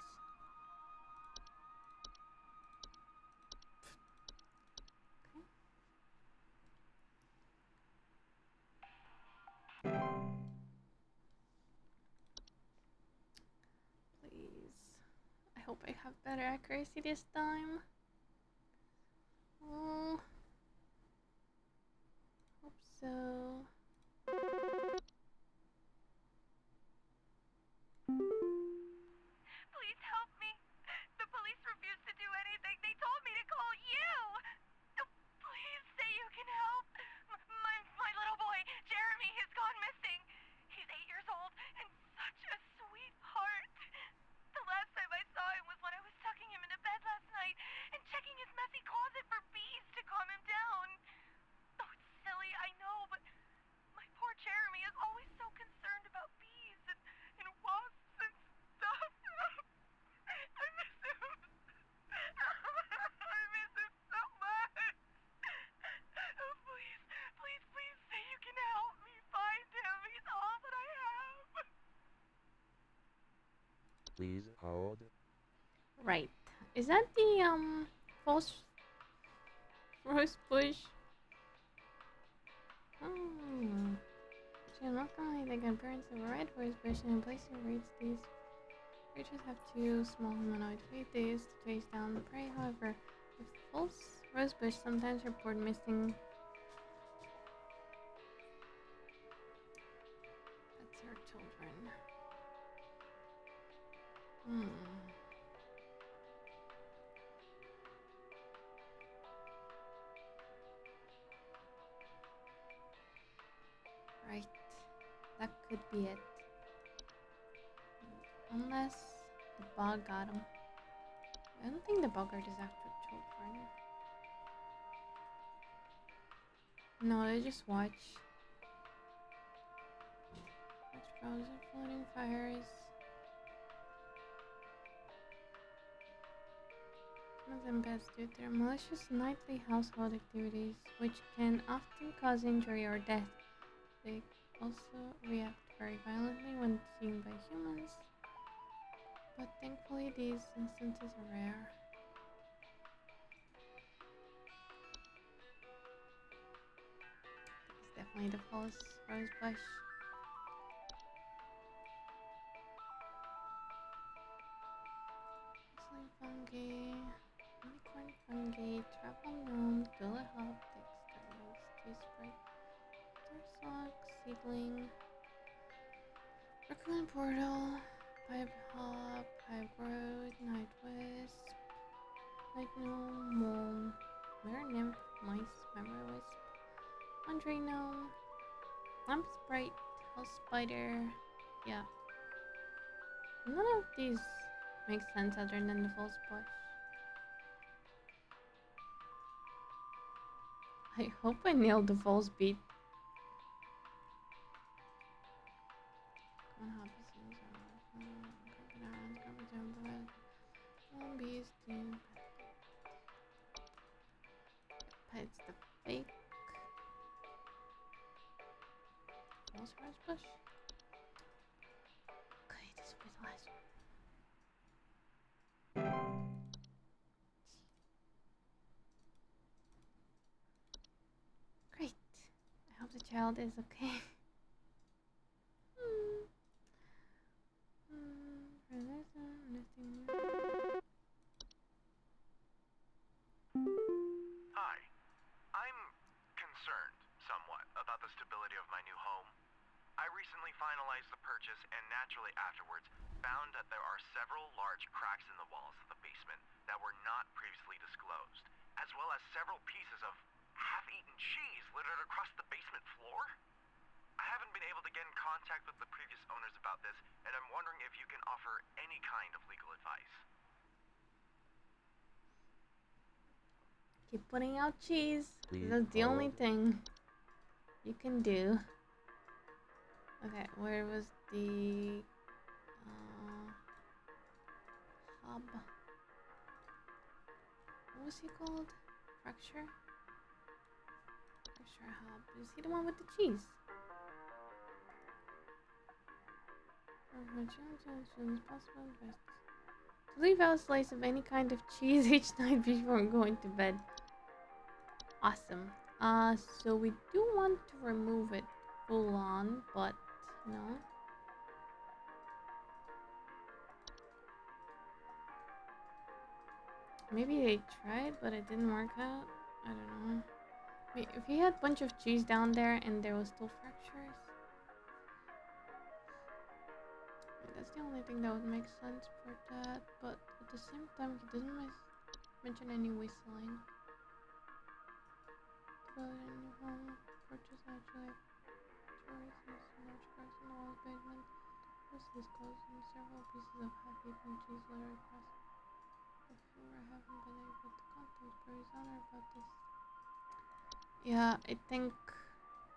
Please. I hope I have better accuracy this time. Oh, hope so. Please help me. The police refuse to do anything. They told me to call you. Please say you can help. My little boy, Jeremy, has gone missing. He's 8 years old and such a sweetheart. The last time I saw him was when I was tucking him into bed last night and checking his messy closet for bees to calm him down. Oh, it's silly, I know, but my poor Jeremy is always so concerned about bees and wasps and stuff. I miss him. I miss him so much. Oh, please, please, please say you can help me find him. He's all that I have. Please hold. Right. Is that the false rose bush? Oh. So not only they can appearance of a red rose bush and in place of reeds, these creatures have two small humanoid feet they use to chase down the prey. However, if the false rose bush sometimes report missing. That's our children. Right. That could be it. Unless the bug got him. I don't think the boggart is after children. No, they just watch. Watch frozen floating fires. Some of them best due to their malicious nightly household activities, which can often cause injury or death. They also react very violently when seen by humans, but thankfully these instances are rare. It's definitely the false rose bush. Whistling fungi, unicorn fungi, travel gnome, tulip hop, dexterous, teespray, Dursock, seedling, raccoon portal, pipe hop, pipe growth, night wisp, night gnome, mole, mirror nymph, mice, memory wisp, laundry gnome, lamp sprite, house spider. Yeah, none of these makes sense other than the false push. I hope I nailed the false beat. It's the fake false rose bush. Okay, this will be the last one. Great. I hope the child is okay. Hi. I'm concerned somewhat about the stability of my new home. I recently finalized the purchase and naturally afterwards found that there are several large cracks in the walls of the basement that were not previously disclosed, as well as several pieces of half-eaten cheese littered across the basement floor. I haven't been able to get in contact with the previous owners about this, and I'm wondering if you can offer any kind of legal advice. Keep putting out cheese. Please That's the only hold. thing you can do. Okay, where was the hub? What was he called? Fracture? Fracture hub. Is he the one with the cheese? To leave out a slice of any kind of cheese each night before going to bed. Awesome. So we do want to remove it full on, but you know. Maybe they tried, but it didn't work out. I don't know. If he had a bunch of cheese down there and there was still fractures, that's the only thing that would make sense for that. But at the same time, he doesn't mention any whistling. To build a new home, purchase naturally choices, large cracks in the wall basement. This is closed and several pieces of half-eaten cheese littered across the floor. I haven't been able to contact Barry's owner about this. Yeah, I think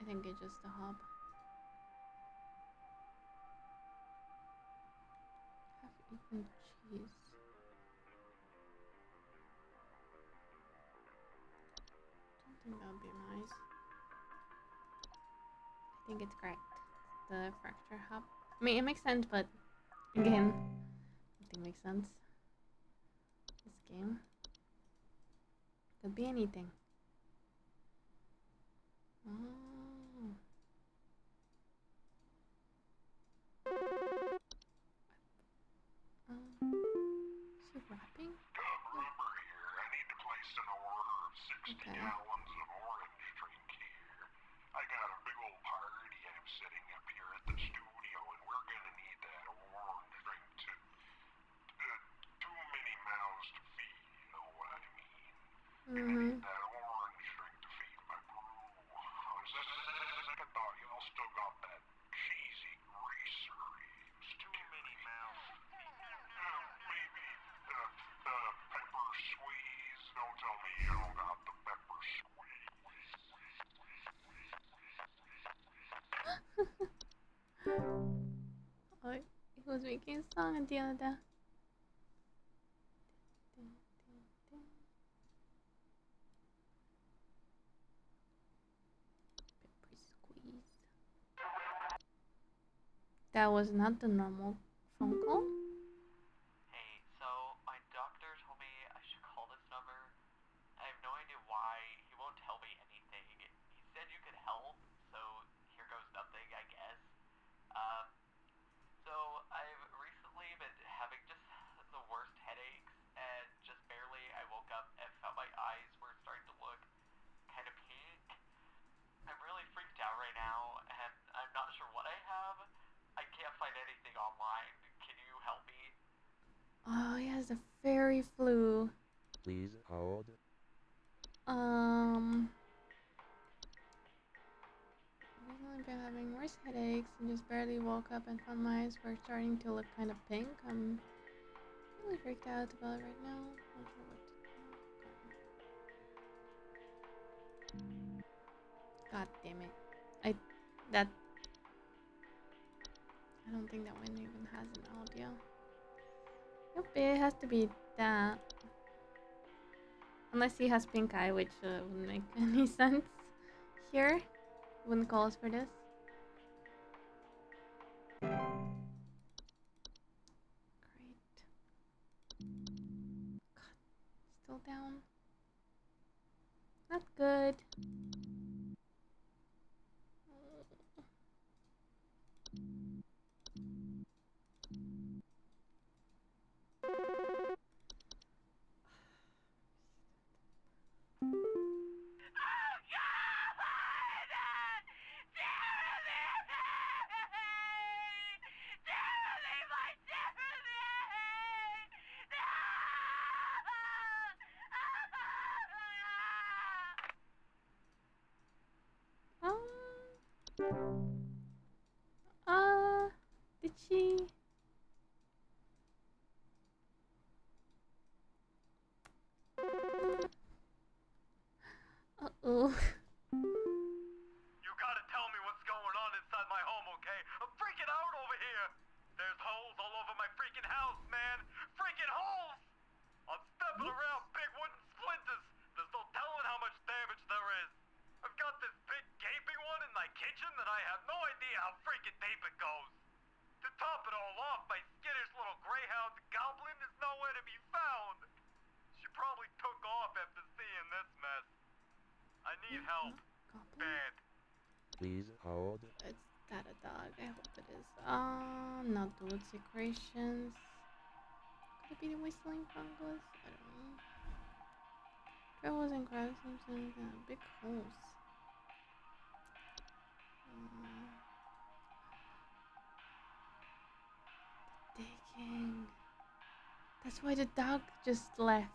it's just a hub. Half-eaten cheese. I don't think that would be nice. I think it's correct. The fracture hub. I mean, it makes sense, but again, nothing makes sense. This game could be anything. Oh. Is he rapping? Remember here, I need to place an order of 60 Okay. gallons of orange drink here. I got a big old party I'm setting up here at the studio, and we're gonna need that orange drink to... too many mouths to feed, you know what I mean? Gonna need that orange drink to feed my crew. I thought y'all still got that cheesy greaser. Too many mouths to feed. Maybe pepper squeeze. Don't tell me you don't got the pepper squeeze. Oh, he was making a song at the end of that. Pepper squeeze. That was not the normal phone call. Hey, so my doctor told me I should call this number. I have no idea why. He won't tell me anything. He said you could help, so here goes nothing, I guess. So I've recently been having just the worst headaches, and just barely I woke up and found my eyes were starting to look kind of pink. I'm really freaked out right now, and I'm not sure what I have. I can't find anything online. Can you help me? Oh, he has the fairy flu. Please hold. Recently been having worse headaches and just barely woke up and found my eyes were starting to look kind of pink. really freaked out about it right now. Not sure what to do. God damn it. I don't think that one even has an audio. Nope, it has to be that. Unless he has pink eye, which wouldn't make any sense here. Wouldn't call us for this. Great. God, still down. Not good. Did she? Uh-oh. You gotta tell me what's going on inside my home, okay? I'm freaking out over here! There's holes all over my freaking house, man! Freaking holes! I'm stepping around big wooden splinters! There's no telling how much damage there is! I've got this big gaping one in my kitchen that I have no idea how freaking deep it goes! To top it all off, my skittish little greyhound goblin is nowhere to be found! She probably took off after seeing this mess. I need help. Goblin? Bad. Please hold. Is that a dog? I hope it is. Not wood secretions. Could it be the whistling fungus? I don't know. Travels and cracks sometimes big holes. Digging. That's why the dog just left.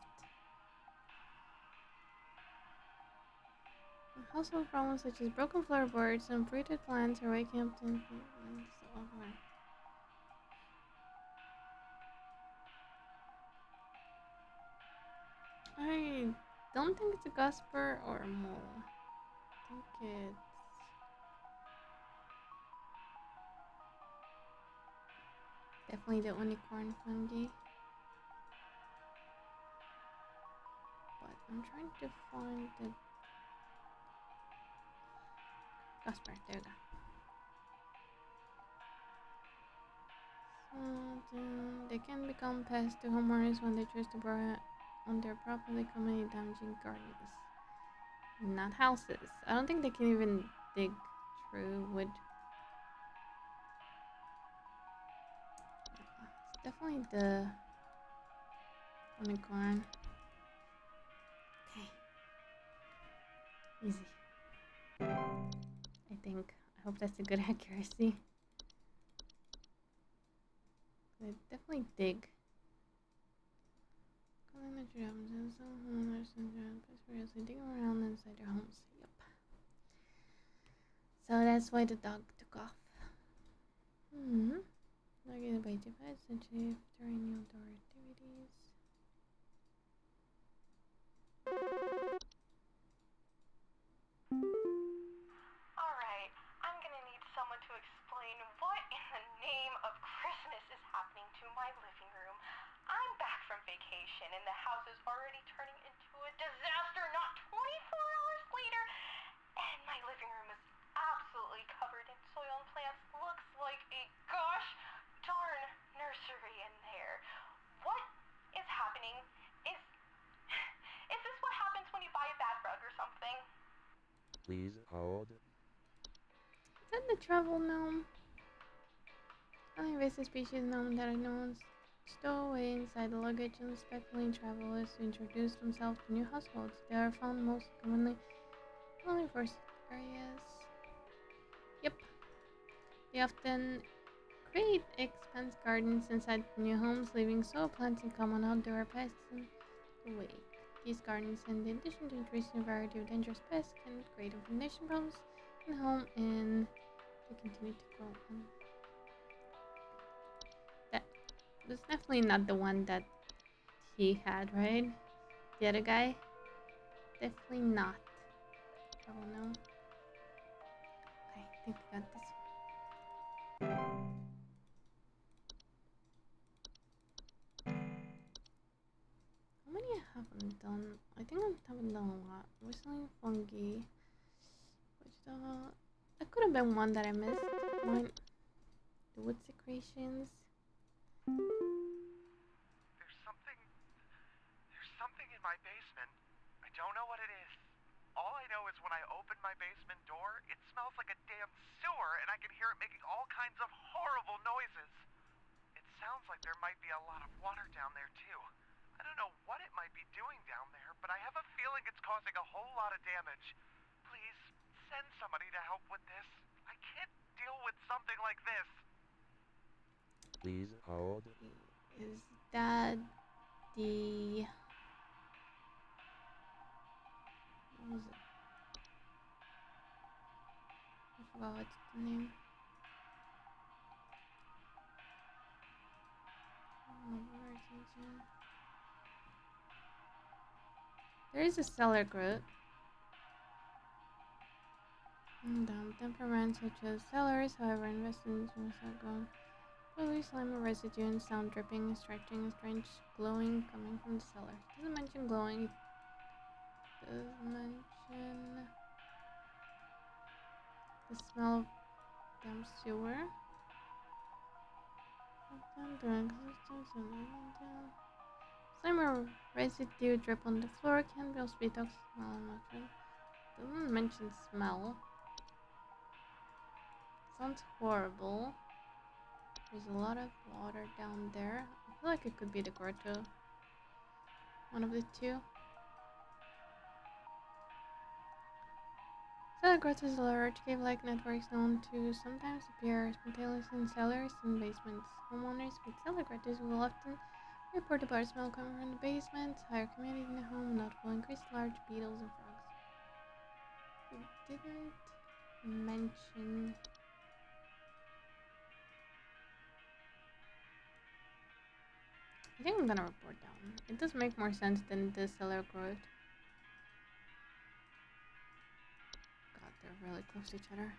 Household problems such as broken floorboards and fruited plants are waking up to I don't think it's a gusper or a mole. I think it's definitely the unicorn fungi. But I'm trying to find the gusper. There we go. So they can become pests to homeowners when they choose to burrow on their property, commonly damaging gardens. Not houses. I don't think they can even dig through wood. It's definitely the unicorn. Okay. Easy. I think. I hope that's a good accuracy. They definitely dig. Digging around inside their homes. Yep. So that's why the dog took off. Targeted by device essentially during outdoor activities. Alright, I'm gonna need someone to explain what in the name of Christmas is happening to my living room. I'm back from vacation and the house is already turning into a disaster not 24 hours later. And my living room is absolutely covered in soil and plants. Looks like a gosh darn nursery in there. What is happening? Is this what happens when you buy a bad rug or something? Please hold. Is that the travel gnome? Only invasive species gnome that are known stow away inside the luggage and respectfully travelers to introduce themselves to new households. They are found most commonly only for areas. Yep. They often create expanse gardens inside new homes, leaving soil plants and common outdoor pests in the way. These gardens, in addition to increasing the variety of dangerous pests, can create infestation problems in the home, and they continue to grow on. That was definitely not the one that he had, right? The other guy? Definitely not. I don't know. Okay, I think we got this. How many I haven't done? I think I haven't done a lot. Whistling fungi. Vegetable. That could have been one that I missed. One. The wood secretions. There's something in my basement. I don't know what it is. All I know is when I open my basement door, it smells like a damn sewer, and I can hear it making all kinds of horrible noises. It sounds like there might be a lot of water down there, too. I don't know what it might be doing down there, but I have a feeling it's causing a whole lot of damage. Please, send somebody to help with this. I can't deal with something like this. Please hold. Is that the... What was it? I forgot what's the name. There is a cellar growth. Temperaments such as cellars, however, investments must have gone. Slowly, slimy residue and sound dripping, stretching, strange glowing coming from the cellar. Doesn't mention glowing. It does mention the smell of damp sewer. Slimy residue drip on the floor can be also be toxic. Doesn't mention smell. Sounds horrible. There's a lot of water down there. I feel like it could be the grotto. One of the two. Cellar grottos are large cave-like networks known to sometimes appear spontaneously in cellars and basements. Homeowners with cellar grottos will often report about a smell coming from the basement, higher humidity in the home, not will increase large beetles and frogs. We didn't mention... I think I'm gonna report down. It does make more sense than the cellar growth. God, they're really close to each other.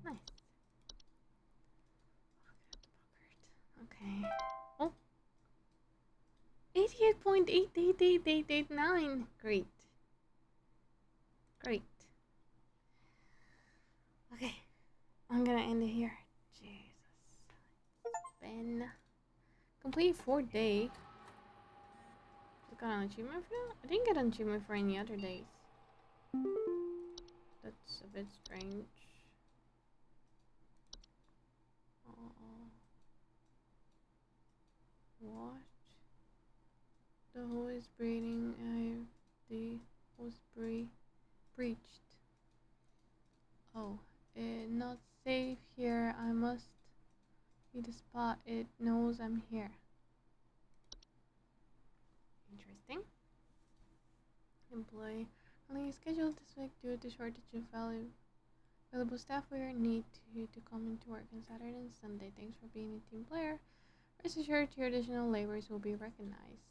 Nice. Okay. Oh. 88.888889. Great. Great. Okay. I'm gonna end it here. Jesus. It's been complete 4th day. I got an achievement for that? I didn't get an achievement for any other days. That's a bit strange. What? The hole is breathing. The hose breached. Oh, not safe here. I must be the spot. It knows I'm here. Interesting. Employee only scheduled this week due to shortage of valuable staff. We need you to come into work on Saturday and Sunday. Thanks for being a team player. Rest assured your additional labors will be recognized.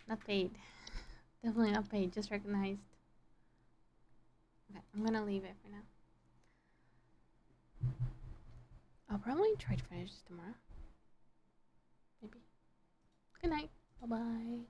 Not paid. Definitely not paid, just recognized. Okay, I'm gonna leave it for now. I'll probably try to finish this tomorrow. Maybe. Good night. Bye-bye.